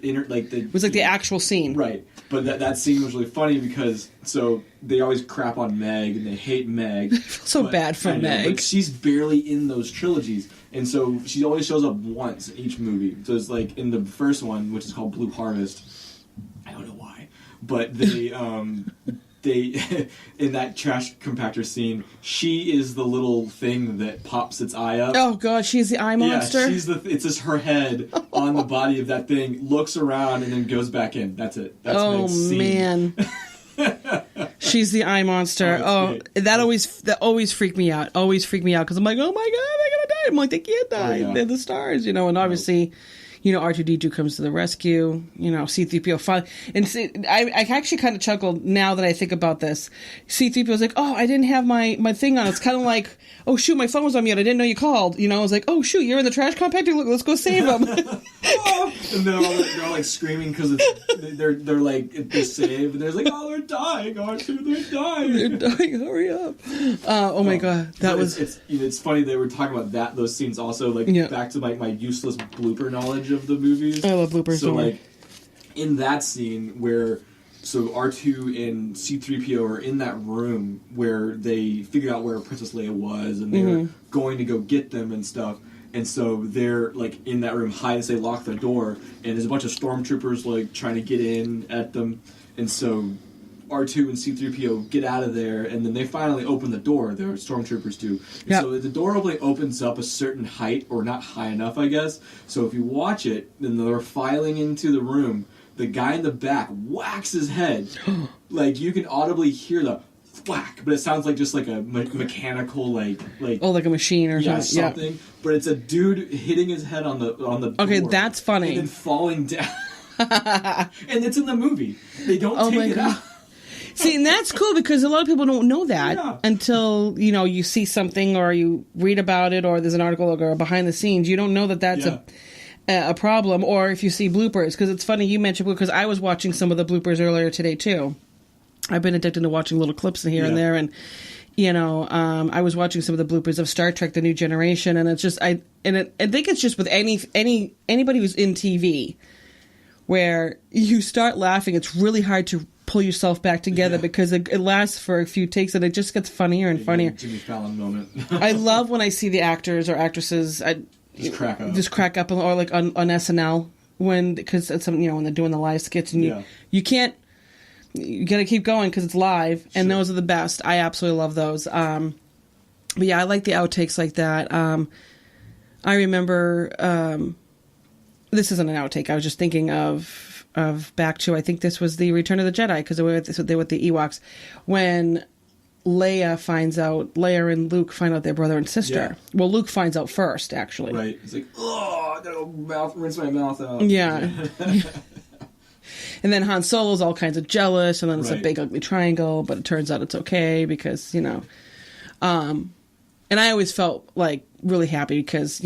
it was like the actual scene, right? But that scene was really funny, because so they always crap on Meg and they hate Meg. So bad for Meg. But she's barely in those trilogies, and so she only shows up once in each movie. So it's like in the first one, which is called Blue Harvest. I don't know why, but they. They in that trash compactor scene, she is the little thing that pops its eye up. Oh god, she's the eye monster. Yeah, it's just her head on the body of that thing, looks around and then goes back in. That's it. That's Meg's scene. Man. She's the eye monster. That always freaked me out. Always freaked me out, because I'm like, oh my god, they're gonna die. I'm like, they can't die. Oh, yeah. They're the stars, and obviously. R2-D2 comes to the rescue, C-3PO. And I actually kind of chuckled now that I think about this. C-3PO was like, oh, I didn't have my thing on. It's kind of like, oh, shoot, my phone was on mute. I didn't know you called. I was like, oh, shoot, you're in the trash compactor? Look, let's go save him. And they're all like screaming because they're saved. And they're like, oh, they're dying, R2, they're dying. They're dying, hurry up. Oh, my God. That was... It's funny they were talking about those scenes also, back to my useless blooper knowledge of the movies. I love bloopers. So in that scene where R2 and C-3PO are in that room where they figure out where Princess Leia was, and they're going to go get them and stuff, and so they're in that room hide as they lock the door, and there's a bunch of stormtroopers trying to get in at them, and so R2 and C-3PO get out of there, and then they finally open the door. The stormtroopers do. And so the door opening opens up a certain height, or not high enough, I guess. So if you watch it, then they're filing into the room. The guy in the back whacks his head. You can audibly hear the whack, but it sounds like just like a mechanical like like a machine or something. But it's a dude hitting his head on the Okay, door, that's funny. and then falling down. And it's in the movie. They don't take it out. See, and that's cool because a lot of people don't know that Yeah. until, you see something or you read about it or there's an article or behind the scenes. You don't know that that's a problem, or if you see bloopers. Because it's funny you mentioned, because I was watching some of the bloopers earlier today too. I've been addicted to watching little clips in here and there, and I was watching some of the bloopers of Star Trek: The New Generation, and it's just I think it's just with anybody who's in TV, where you start laughing, it's really hard to pull yourself back together because it lasts for a few takes and it just gets funnier and funnier. Jimmy Fallon moment. I love when I see the actors or actresses just crack up, or like on SNL because it's when they're doing the live skits, and you can't. You gotta keep going because it's live, and those are the best. I absolutely love those. But yeah, I like the outtakes like that. I remember this isn't an outtake. I was just thinking of back to, I think this was the Return of the Jedi, because they were with the Ewoks when Leia and Luke find out they're brother and sister. Yeah. Well, Luke finds out first, actually. Right. He's like, oh, I gotta rinse my mouth out. Yeah. And then Han Solo's all kinds of jealous, and then it's a big ugly triangle, but it turns out it's okay because, and I always felt like really happy because,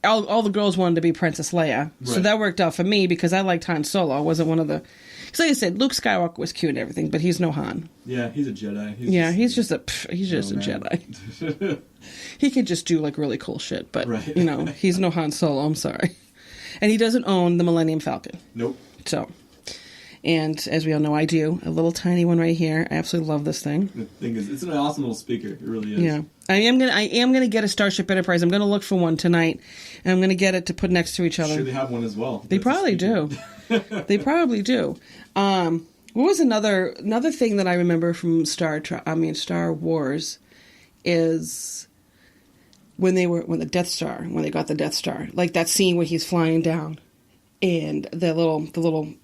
all the girls wanted to be Princess Leia. Right. So that worked out for me because I liked Han Solo. I wasn't one of the... Because like I said, Luke Skywalker was cute and everything, but he's no Han. Yeah, he's a Jedi. He's just a Jedi. He could just do like really cool shit, but, he's no Han Solo, I'm sorry. And he doesn't own the Millennium Falcon. Nope. So... And as we all know, I do. A little tiny one right here. I absolutely love this thing. The thing is, it's an awesome little speaker. It really is. Yeah. I am gonna get a Starship Enterprise. I'm gonna look for one tonight, and I'm gonna get it to put next to each other. Sure, they have one as well. They probably do. They probably do. What was another thing that I remember from Star Wars is when they got the Death Star, like that scene where he's flying down. And the little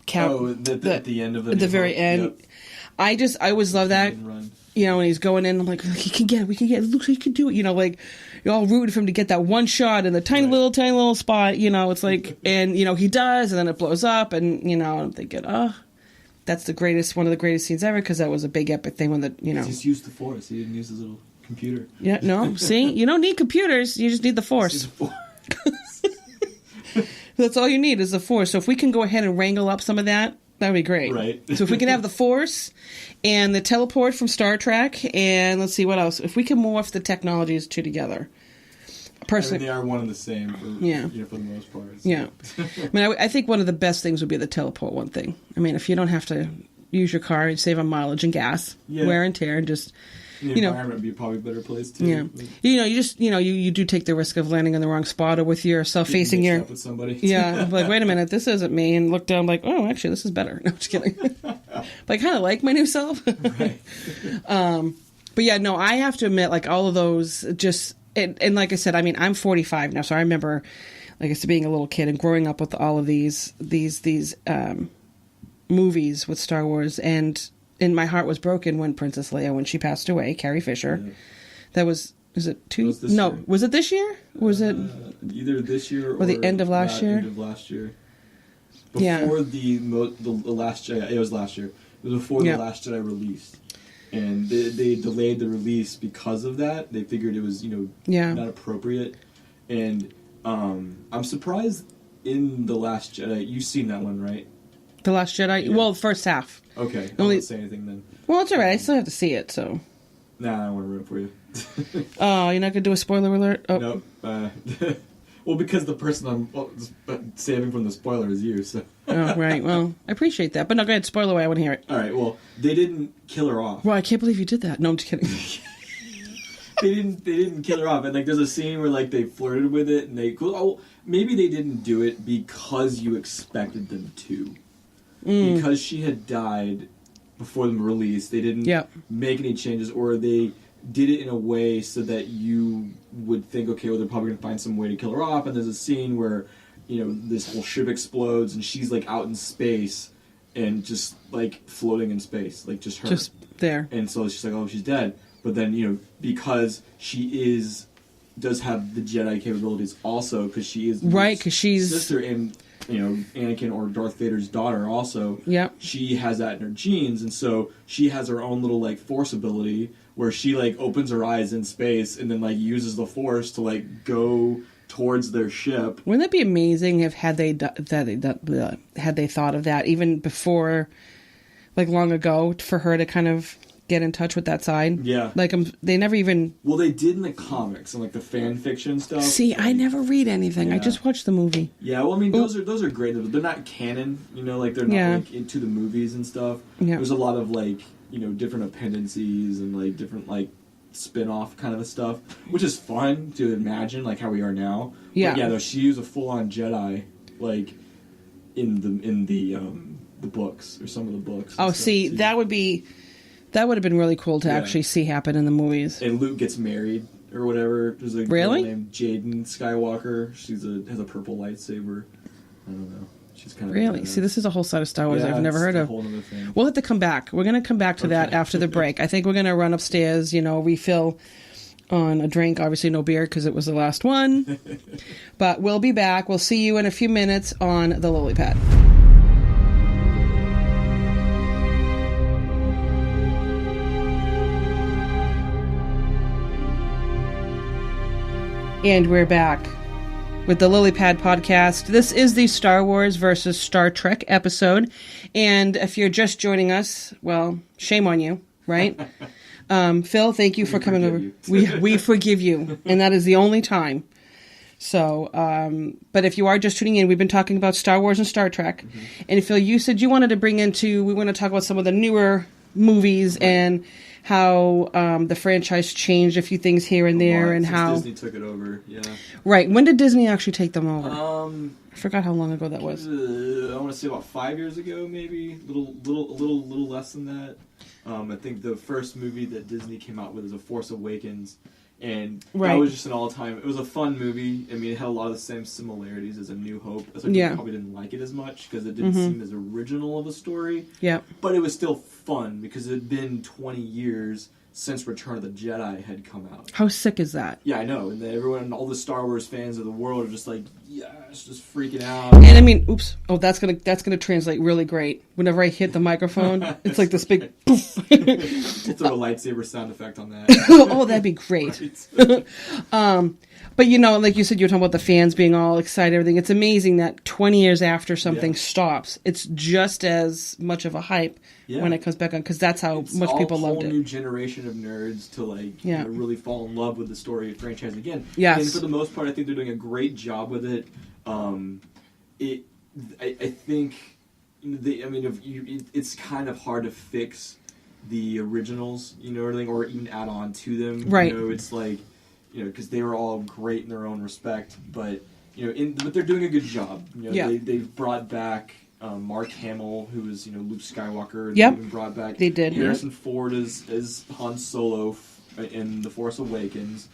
cow. Oh, at the end of the... At the very end. Yep. I always love that. When he's going in, I'm like, he can get it, we can get it. It looks like he can do it. Like, you're all rooting for him to get that one shot in the tiny little spot. It's like, and, he does, and then it blows up, and, I'm thinking, that's one of the greatest scenes ever, because that was a big epic thing when He just used the Force. He didn't use his little computer. Yeah, no, see? You don't need computers. You just need the Force. That's all you need is the Force. So if we can go ahead and wrangle up some of that, that would be great. Right. So if we can have the Force and the teleport from Star Trek, and let's see what else. If we can morph the technologies two together. Personally, they are one and the same for the most part. So. Yeah. I think one of the best things would be the teleport one thing. If you don't have to use your car, you save on mileage and gas, wear and tear, and just... The environment would be probably a better place too. Yeah, you just you do take the risk of landing in the wrong spot or with yourself facing your. Up with somebody. Yeah, like wait a minute, this isn't me, and look down like, oh, actually, this is better. No, I'm just kidding. But I kind of like my new self. Right. But yeah, no, I have to admit, like all of those, just and like I said, I'm 45 now, so I remember, like I said, being a little kid and growing up with all of these movies with Star Wars and. And my heart was broken when Princess Leia, when she passed away, Carrie Fisher. Yeah. That was it two? Was it this year? Was it either this year or the end of last year? End of last year. Before the Last Jedi, it was last year. It was before the Last Jedi released, and they delayed the release because of that. They figured it was not appropriate, and I'm surprised in the Last Jedi. You've seen that one, right? The Last Jedi? Yeah. Well, first half. Okay. I won't say anything then. Well, it's alright. I still have to see it, so... Nah, I don't want to ruin it for you. Oh, you're not going to do a spoiler alert? Oh. Nope. Well, because the person I'm saving from the spoiler is you, so... Oh, right. Well, I appreciate that. But no, go ahead. Spoiler away. I want to hear it. Alright, well, they didn't kill her off. Well, I can't believe you did that. No, I'm just kidding. They didn't kill her off, and there's a scene where they flirted with it, and maybe they didn't do it because you expected them to. Because she had died before the release, they didn't make any changes, or they did it in a way so that you would think, okay, well, they're probably going to find some way to kill her off, and there's a scene where, this whole ship explodes, and she's, out in space, and just, floating in space, just her. Just there. And so she's like, oh, she's dead. But then, because she does have the Jedi capabilities also, because she is right, because she's sister, and Anakin or Darth Vader's daughter also. Yep. She has that in her genes, and so she has her own little like Force ability where she like opens her eyes in space and then like uses the Force to like go towards their ship. Wouldn't that be amazing if had they thought of that even before, like long ago, for her to kind of get in touch with that side? Yeah. Like they never even. Well, they did in the comics and like the fan fiction stuff. See, I never read anything. Yeah. I just watched the movie. Yeah, well, I mean, those are great. They're not canon, like they're not like into the movies and stuff. Yeah. There's a lot of like different appendices and like different like spin-off kind of stuff, which is fun to imagine like how we are now. Yeah. But yeah, though she was a full-on Jedi like in the books or some of the books. Oh, see, that would have been really cool to actually see happen in the movies. And Luke gets married or whatever. There's a girl named Jaden Skywalker. Has a purple lightsaber. I don't know. She's kind of really. See, this is a whole side of Star Wars I've never heard of. Whole other thing. We'll have to come back. We're going to come back to that after the break. I think we're going to run upstairs. Refill on a drink. Obviously, no beer because it was the last one. But we'll be back. We'll see you in a few minutes on the Lily Pad. And we're back with the Lily Pad podcast. This is the Star Wars versus Star Trek episode. And if you're just joining us, well, shame on you, right? Phil, thank you for coming over. We forgive you. And that is the only time. So, but if you are just tuning in, we've been talking about Star Wars and Star Trek. Mm-hmm. And Phil, you said you wanted to we want to talk about some of the newer movies and how the franchise changed a few things here and there, and how Disney took it over. Yeah. Right. When did Disney actually take them over? I forgot how long ago that was. I want to say about 5 years ago, maybe a little less than that. I think the first movie that Disney came out with is A Force Awakens, and that was just an all-time. It was a fun movie. I mean, it had a lot of the same similarities as A New Hope. I probably didn't like it as much because it didn't seem as original of a story. Yeah. But it was still fun because it had been 20 years since Return of the Jedi had come out. How sick is that? Yeah, I know. And all the Star Wars fans of the world are just like, yes, just freaking out. And I mean, oops. Oh, that's gonna translate really great. Whenever I hit the microphone, it's like this big poof. We'll throw a lightsaber sound effect on that. Oh, that'd be great. But like you said, you were talking about the fans being all excited, everything. It's amazing that 20 years after something stops, it's just as much of a hype when it comes back on, because that's how much people loved it. It's a whole new generation of nerds to really fall in love with the story of franchise again. Yes. And for the most part, I think they're doing a great job with it. I think it's kind of hard to fix the originals, or even add on to them. Right. It's like, because they were all great in their own respect, but but they're doing a good job. They've brought back Mark Hamill, who is Luke Skywalker. Yep. They even brought back Harrison Ford as Han Solo in The Force Awakens,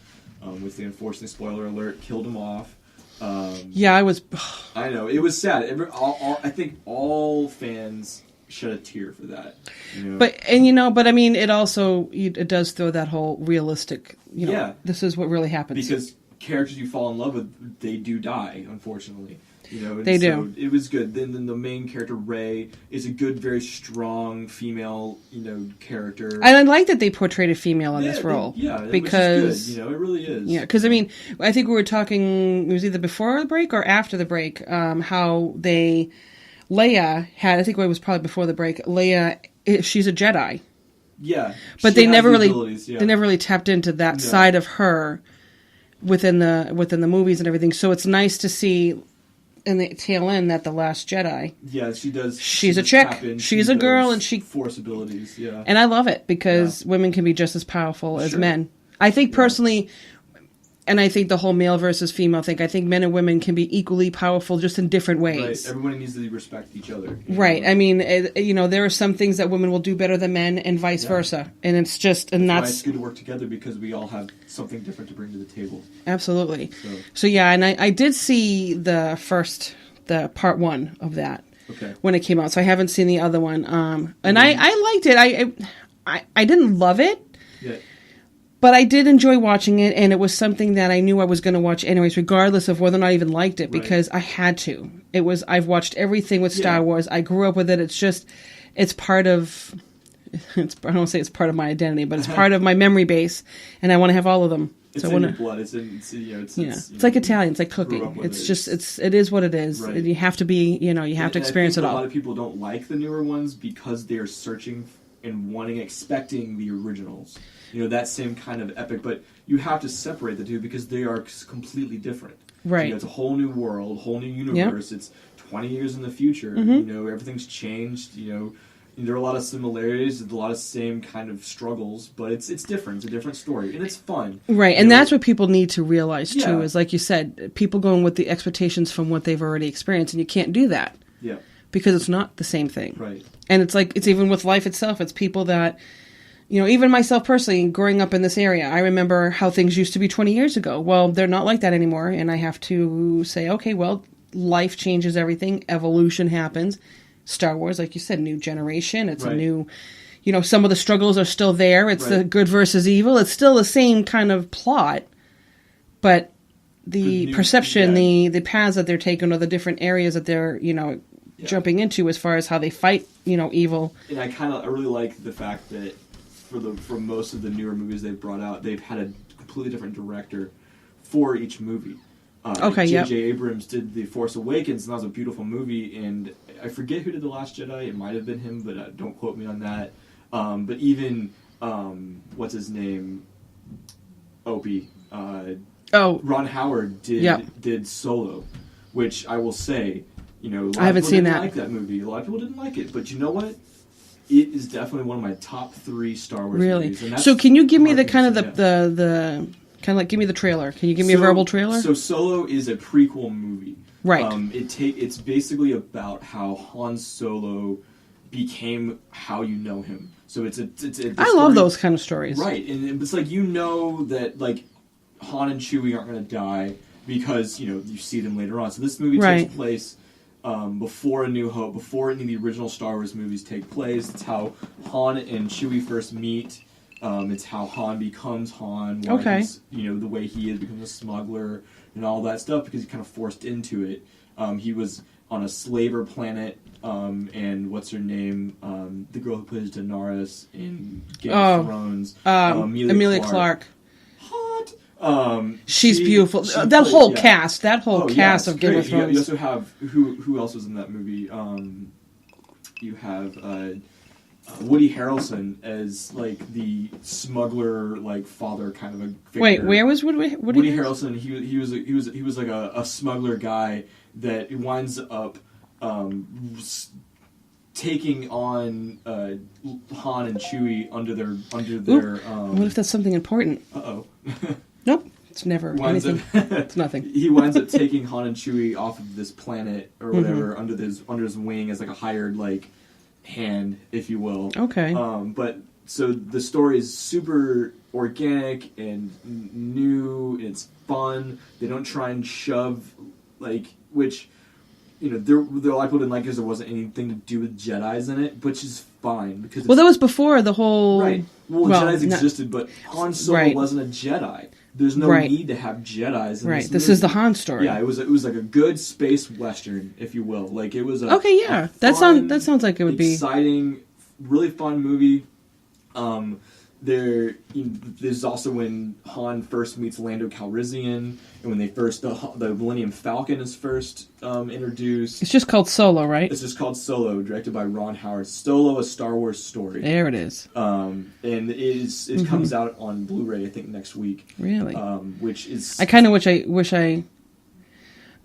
which they unfortunately, spoiler alert, killed him off. I know, it was sad. I think all fans shed a tear for that. But I mean, it also it does throw that whole realistic. This is what really happens because characters you fall in love with, they do die, unfortunately. They do. It was good. Then the main character, Rey, is a good, very strong female, character. And I like that they portrayed a female in this role. Because which is good. It really is. Yeah, because I mean, I think we were talking. It was either before the break or after the break. How Leia had. I think it was probably before the break. Leia, she's a Jedi. Yeah, but they never really tapped into that side of her within the movies and everything. So it's nice to see in the tail end that the Last Jedi. Yeah, she does. She's a chick. She's a girl, and she Force abilities. Yeah, and I love it because women can be just as powerful as men. I think personally. And I think the whole male versus female thing, I think men and women can be equally powerful just in different ways. Right. Everybody needs to respect each other. Right. I mean, there are some things that women will do better than men and vice versa. And it's just, and that's why it's good to work together because we all have something different to bring to the table. Absolutely. So yeah, and I did see the part one of that when it came out. So I haven't seen the other one. And I liked it. I didn't love it. Yeah. But I did enjoy watching it, and it was something that I knew I was going to watch anyways, regardless of whether or not I even liked it, because I had to. I've watched everything with Star Wars. I grew up with it. It's part of, I don't want to say it's part of my identity, but it's part of my memory base, and I want to have all of them. It's in your blood. It's like Italian. It's like cooking. It is what it is. Right. And you have to be, you have to experience it all. A lot of people don't like the newer ones because they are searching and expecting the originals. That same kind of epic, but you have to separate the two because they are completely different. Right. It's a whole new world, whole new universe. Yep. It's 20 years in the future. Everything's changed. There are a lot of similarities, a lot of same kind of struggles, but it's different. It's a different story, and it's fun. Right, and that's what people need to realize, too, is like you said, people going with the expectations from what they've already experienced, and you can't do that. Yeah. Because it's not the same thing. Right. And it's even with life itself. It's people that, even myself personally, growing up in this area, I remember how things used to be 20 years ago. Well, they're not like that anymore, and I have to say, okay, well, life changes everything. Evolution happens. Star Wars, like you said, new generation. It's a new, some of the struggles are still there. It's the good versus evil. It's still the same kind of plot, but the perception, the paths that they're taking, or the different areas that they're, jumping into as far as how they fight, evil. And I really like the fact that for most of the newer movies they've brought out, they've had a completely different director for each movie. J.J. Abrams did The Force Awakens, and that was a beautiful movie, and I forget who did The Last Jedi. It might have been him, but don't quote me on that. But even, what's his name? Opie. Ron Howard did Solo, which I will say, I haven't seen that. Like that movie. A lot of people didn't like it, but you know what? It is definitely one of my top 3 Star Wars movies. Really? So can you give me the kind of the kind of like give me the trailer? Can you give me a verbal trailer? So Solo is a prequel movie. Right. It's basically about how Han Solo became how you know him. So it's I love those kind of stories. Right, and it's like that like Han and Chewie aren't going to die because you see them later on. So this movie takes place before A New Hope, before any of the original Star Wars movies take place. It's how Han and Chewie first meet. It's how Han becomes Han. Why he's, the way he is, becomes a smuggler and all that stuff because he's kind of forced into it. He was on a slaver planet, and what's her name? The girl who plays Daenerys in Game of Thrones. Emilia Clarke. Hot. She's beautiful. That whole cast of Game of Thrones. You also have who else was in that movie? You have Woody Harrelson as like the smuggler, like father kind of a figure. Wait, where was Woody Harrelson? He was like a smuggler guy that winds up taking on Han and Chewie under their. What if that's something important? Nope. It's never anything. It's nothing. He winds up taking Han and Chewie off of this planet or whatever under his wing as like a hired like hand, if you will. Okay. But so the story is super organic and new. And it's fun. They don't try and shove which there a lot of people didn't like because there wasn't anything to do with Jedis in it, which is fine because that was before the whole Jedis existed, but Han Solo wasn't a Jedi. There's no need to have Jedis in this is the Han story. Yeah, it was like a good space western, if you will. Like it was a that sounds like it would be exciting, really fun movie. There's also when Han first meets Lando Calrissian, and when they first the Millennium Falcon is first introduced. It's just called Solo, right? It's just called Solo, directed by Ron Howard. Solo: A Star Wars Story. There it is. And it comes out on Blu-ray, I think, next week. Really? Which is I kind of wish I.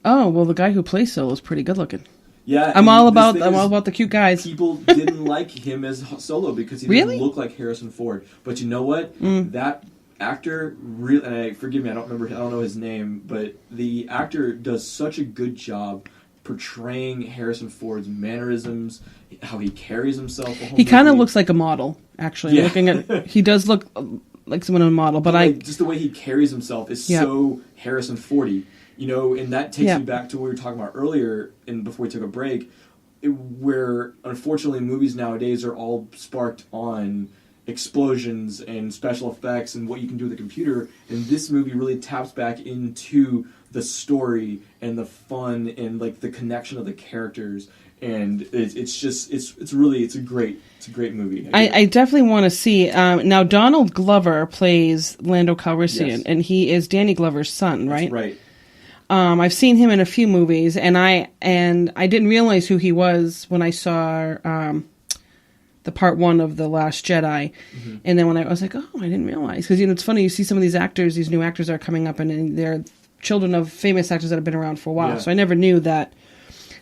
Oh well, the guy who plays Solo is pretty good looking. Yeah, I'm all about the cute guys. People didn't like him as Solo because he didn't look like Harrison Ford. But you know what? That actor really, and forgive me, I don't know his name, but the actor does such a good job portraying Harrison Ford's mannerisms, how he carries himself. He kind of looks like a model, actually. Yeah. He does look like someone on a model, but just the way he carries himself is so Harrison Fordy. And that takes me back to what we were talking about earlier, and before we took a break, where unfortunately movies nowadays are all sparked on explosions and special effects and what you can do with a computer. And this movie really taps back into the story and the fun and like the connection of the characters. And it's a great movie. I definitely want to see. Now Donald Glover plays Lando Calrissian, Yes. and he is Danny Glover's son, right? That's right. I've seen him in a few movies, and I didn't realize who he was when I saw the part 1 of The Last Jedi, and then when I was like, oh, I didn't realize, because it's funny, you see some of these actors, these new actors are coming up, and they're children of famous actors that have been around for a while. Yeah. So I never knew that.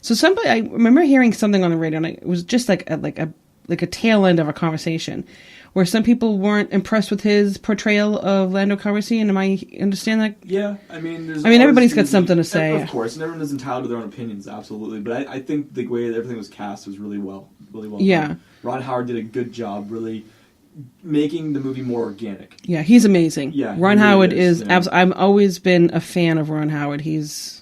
So I remember hearing something on the radio, and it was just like a tail end of a conversation, where some people weren't impressed with his portrayal of Lando Calrissian. Am I understand that? Yeah, everybody's got something to say. Of course, and everyone is entitled to their own opinions, absolutely. But I think the way that everything was cast was really well Yeah. done. Ron Howard did a good job, really making the movie more organic. Yeah, he's amazing. Yeah, Ron he really Howard is, is. yeah. I've always been a fan of Ron Howard. He's.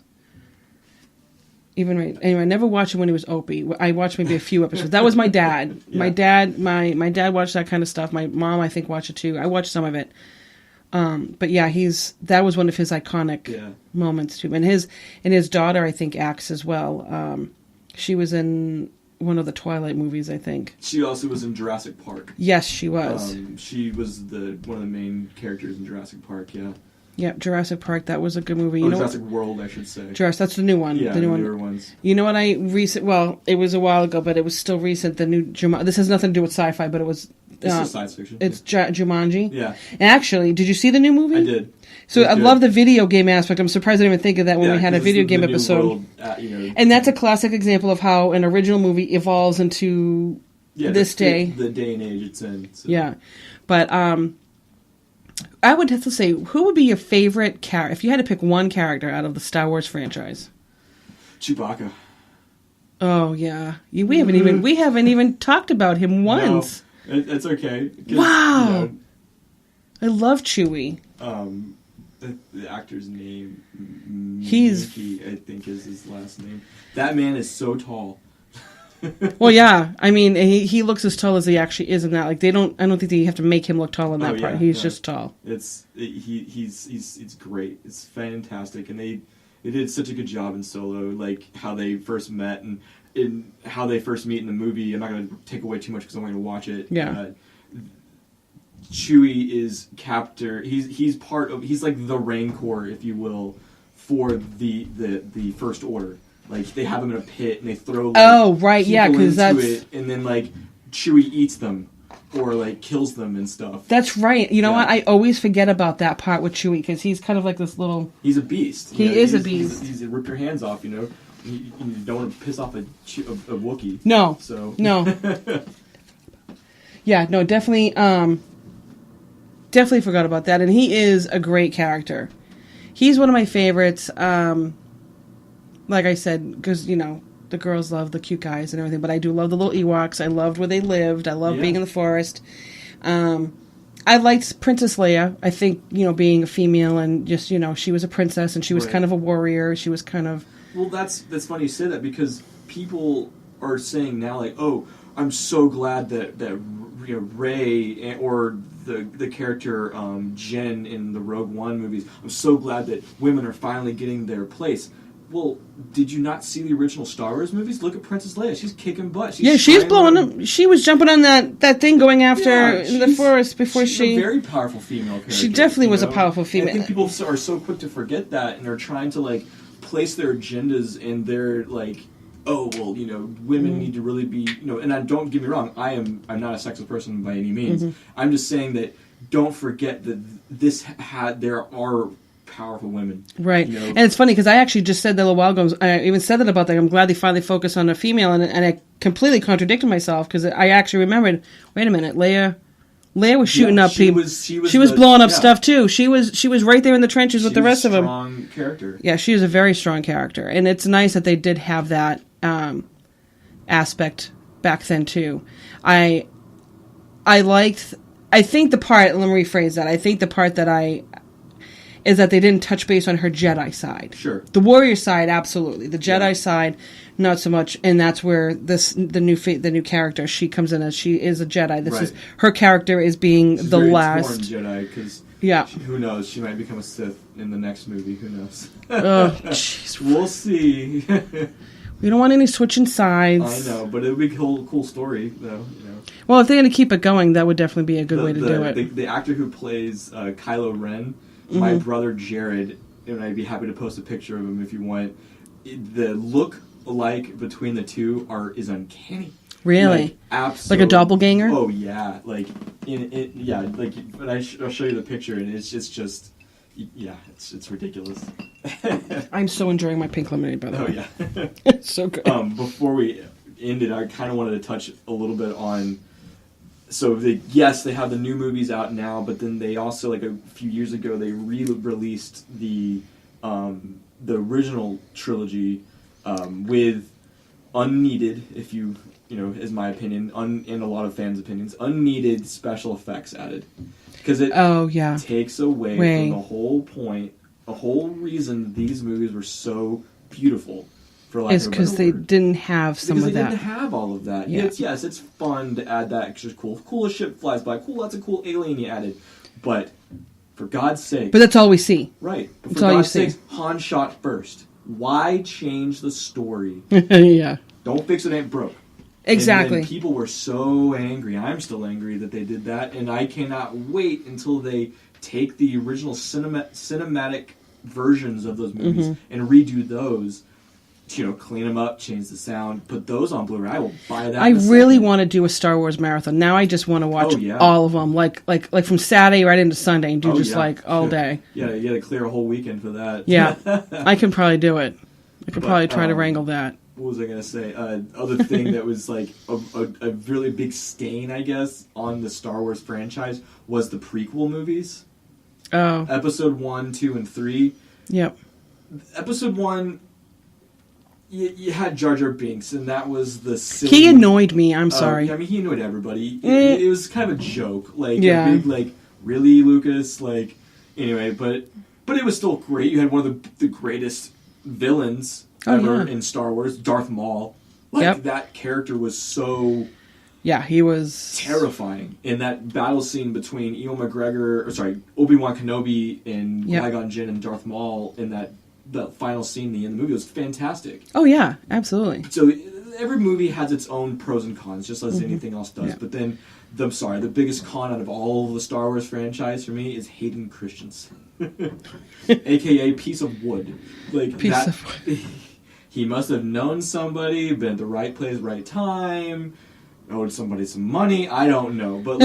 Anyway, I never watched it when he was Opie. I watched maybe a few episodes. That was my dad. Yeah. My dad watched that kind of stuff. My mom, I think, watched it too. I watched some of it. But yeah, that was one of his iconic moments too. And his daughter, I think, acts as well. She was in one of the Twilight movies, I think. She also was in Jurassic Park. Yes, she was. She was one of the main characters in Jurassic Park. Yeah. Yep, Jurassic Park. That was a good movie. Jurassic World, I should say. That's the new one. Yeah, the new newer ones. You know what well, it was a while ago, but it was still recent. The new Jumanji. This has nothing to do with sci-fi, but it was. It's just science fiction. It's Jumanji. Yeah. And actually, did you see the new movie? I did. So I love the video game aspect. I'm surprised I didn't even think of that when we had a video game episode. World, and that's a classic example of how an original movie evolves into this day. The day and age it's in. So. Yeah. But I would have to say, who would be your favorite character if you had to pick one character out of the Star Wars franchise? Chewbacca. Oh yeah, we haven't even talked about him once. No, it's okay. Wow, I love Chewie. The actor's name, Mickey, I think is his last name. That man is so tall. Well, yeah. I mean, he looks as tall as he actually is in that. Like I don't think that you have to make him look tall in that part. He's just tall. It's great. It's fantastic, and they did such a good job in Solo, like how they first met and in how they first meet in the movie. I'm not going to take away too much because I'm going to watch it. Yeah. Chewie is captor. He's like the Rancor, if you will, for the First Order. Like they have him in a pit and they throw. Because that's it, and then like Chewie eats them or like kills them and stuff. That's right. You know what? I always forget about that part with Chewie because he's kind of like this little. He's a beast. He is a beast. He's rip your hands off. You don't want to piss off a Wookiee. No. So no. Yeah. No. Definitely. Definitely forgot about that, and he is a great character. He's one of my favorites. Like I said, because, the girls love the cute guys and everything, but I do love the little Ewoks. I loved where they lived. I loved being in the forest. I liked Princess Leia. I think, being a female and just, she was a princess and she was kind of a warrior. She was kind of... Well, that's funny you say that because people are saying now, like, oh, I'm so glad that Rey or the character Jen in the Rogue One movies, I'm so glad that women are finally getting their place. Well, did you not see the original Star Wars movies? Look at Princess Leia. She's kicking butt. She's blowing up. She was jumping on that thing going after in the forest before she's a very powerful female character. She definitely was a powerful female. And I think people are so quick to forget that, and are trying to, like, place their agendas and their, like, oh, well, women need to really be, and don't get me wrong, I'm not a sexist person by any means. I'm just saying that don't forget that there are powerful women. Right. And it's funny because I actually just said that a little while ago. I even said that about that. I'm glad they finally focused on a female, and I completely contradicted myself because I actually remembered, wait a minute, Leia was shooting up people. She was blowing up stuff too. She was right there in the trenches with the rest of them. Strong character. Yeah, she was a very strong character, and it's nice that they did have that aspect back then too. I think the part. Let me rephrase that. I think the part that is that they didn't touch base on her Jedi side. Sure. The warrior side, absolutely. The Jedi side, not so much. And that's where the new character, she comes in as she is a Jedi. This is her character is being She's the very last torn Jedi, because who knows? She might become a Sith in the next movie. Who knows? Oh, jeez. We'll see. We don't want any switching sides. I know, but it would be a cool story, though. Well, if they're going to keep it going, that would definitely be a good way to do it. The actor who plays Kylo Ren, my brother Jared, and I'd be happy to post a picture of him if you want. The look alike between the two is uncanny. Really? Absolutely. Like a doppelganger? Oh yeah, but I'll show you the picture, and it's just. Yeah, it's ridiculous. I'm so enjoying my pink lemonade, by the way. Oh yeah, it's so good. Before we ended, I kind of wanted to touch a little bit on. So they have the new movies out now, but then they also, like a few years ago, they re-released the original trilogy with unneeded, if you is my opinion, and a lot of fans' opinions, unneeded special effects added. Because it takes away from the whole point, the whole reason these movies were so beautiful. For lack of a better word. Because they didn't have some of that. Because they didn't have all of that. Yeah. It's fun to add that extra coolest ship flies by, lots of cool alien you added. But for God's sake. But that's all we see. Right. But for that's God's sake, Han shot first. Why change the story? Yeah. Don't fix it, ain't broke. Exactly. And people were so angry. I'm still angry that they did that, and I cannot wait until they take the original cinematic versions of those movies and redo those. Clean them up, change the sound, put those on Blu-ray. I will buy that. I really want to do a Star Wars marathon. Now I just want to watch all of them, like from Saturday right into Sunday, and do all day. Yeah, you got to clear a whole weekend for that. Yeah, I can probably do it. I could probably try to wrangle that. What was I going to say? Other thing that was like a really big stain, I guess, on the Star Wars franchise was the prequel movies. Oh. Episode 1, 2, and 3. Yep. Episode 1, you had Jar Jar Binks, and that was the silly... He annoyed me, I'm sorry. I mean, he annoyed everybody. It was kind of a joke. A big, really, Lucas? Anyway, but it was still great. You had one of the greatest villains ever in Star Wars, Darth Maul. That character was so... Yeah, he was... terrifying. And that battle scene between Obi-Wan Kenobi and Qui-Gon Jinn and Darth Maul in the final scene in the movie was fantastic. Oh, yeah, absolutely. So every movie has its own pros and cons, just as anything else does. Yeah. But then, the biggest con out of all of the Star Wars franchise for me is Hayden Christensen. A.K.A. Piece of Wood. Piece of wood. He must have known somebody, been at the right place, right time, owed somebody some money. I don't know. But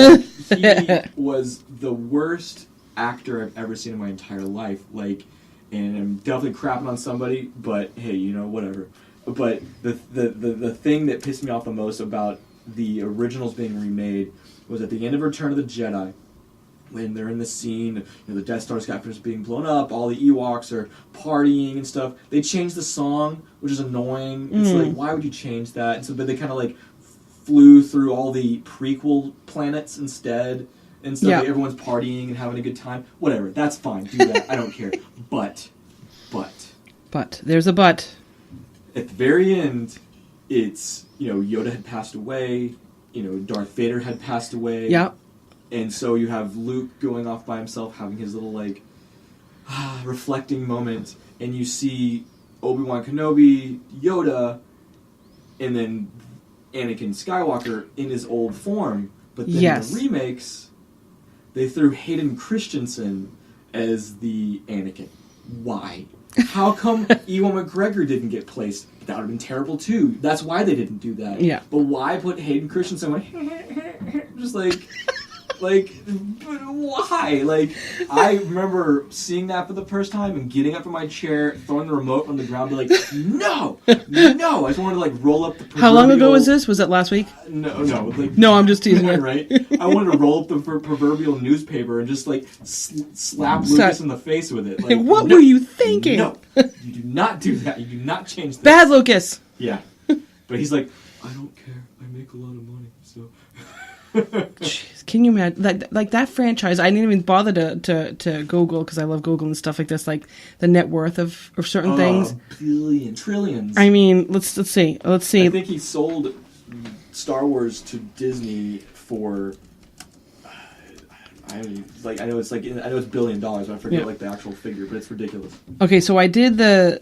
he was the worst actor I've ever seen in my entire life. And I'm definitely crapping on somebody, but hey, whatever. But the thing that pissed me off the most about the originals being remade was at the end of Return of the Jedi, when they're in the scene, the Death Star is being blown up, all the Ewoks are partying and stuff. They changed the song, which is annoying. It's why would you change that? And so, but they kind of flew through all the prequel planets instead. And so everyone's partying and having a good time. Whatever, that's fine. Do that. I don't care. But. There's a but. At the very end, it's, Yoda had passed away. Darth Vader had passed away. Yep. And so you have Luke going off by himself, having his little, reflecting moment. And you see Obi-Wan Kenobi, Yoda, and then Anakin Skywalker in his old form. But then in the remakes... they threw Hayden Christensen as the Anakin. Why? How come Ewan McGregor didn't get placed? That would have been terrible too. That's why they didn't do that. Yeah. But why put Hayden Christensen just but why? I remember seeing that for the first time and getting up from my chair, throwing the remote on the ground, and be like, no! I just wanted to roll up the proverbial... How long ago was this? Was it last week? No. No, I'm just teasing you. Right? I wanted to roll up the proverbial newspaper and just slap Lucas in the face with it. What were you thinking? No, you do not do that. You do not change this. Bad Lucas! Yeah. But he's like, I don't care. I make a lot of money, so... Jeez, Can you imagine like that franchise? I didn't even bother to Google because I love Google and stuff like this, like the net worth of certain things. Trillions. I mean, let's see. I think he sold Star Wars to Disney for. I know it's $1 billion. But I forget like the actual figure, but it's ridiculous. Okay, so I did the.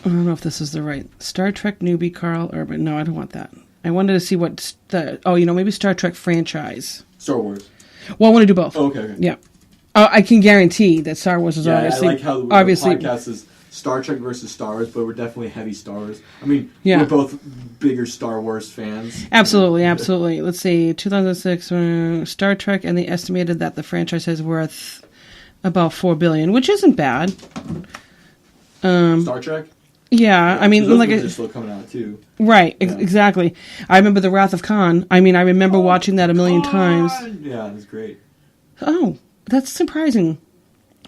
I don't know if this is the right Star Trek newbie Carl Urban. No, I don't want that. I wanted to see what maybe Star Trek franchise. Star Wars. Well, I want to do both. Oh, okay. Yeah. I can guarantee that Star Wars is obviously. I like how the podcast is Star Trek versus Star Wars, but we're definitely heavy Star Wars. I mean, we're both bigger Star Wars fans. Absolutely. Let's see, 2006 Star Trek, and they estimated that the franchise is worth about $4 billion, which isn't bad. Star Trek. Yeah, I mean, those like are still coming out too. Right, exactly. I remember the Wrath of Khan. I mean, I remember watching that a million times. Yeah, that's great. Oh, that's surprising.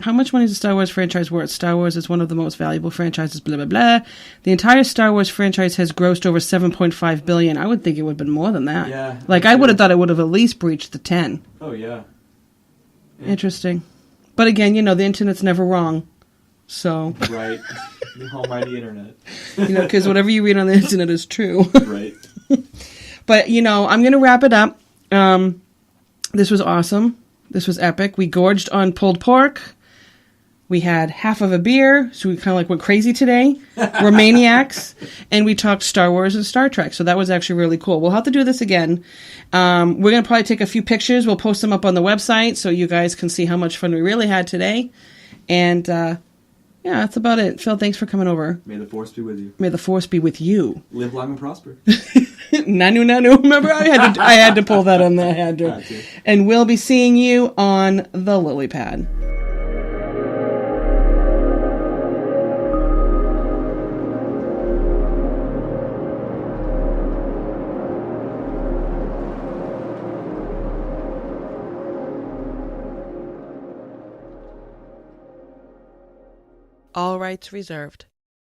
How much money is the Star Wars franchise worth? Star Wars is one of the most valuable franchises, blah, blah, blah. The entire Star Wars franchise has grossed over $7.5 billion. I would think it would have been more than that. Yeah. Like, I would have thought it would have at least breached the 10. Oh, yeah. Interesting. But again, the internet's never wrong. So. Right. The almighty internet. Because whatever you read on the internet is true. Right. But, I'm going to wrap it up. This was awesome. This was epic. We gorged on pulled pork. We had half of a beer, so we kind of like went crazy today. We're maniacs. And we talked Star Wars and Star Trek, so that was actually really cool. We'll have to do this again. We're going to probably take a few pictures. We'll post them up on the website so you guys can see how much fun we really had today. And, yeah, that's about it. Phil, thanks for coming over. May the Force be with you. May the Force be with you. Live long and prosper. Nanu. Remember, I had to pull that on there. I had to. And we'll be seeing you on the lily pad. All rights reserved.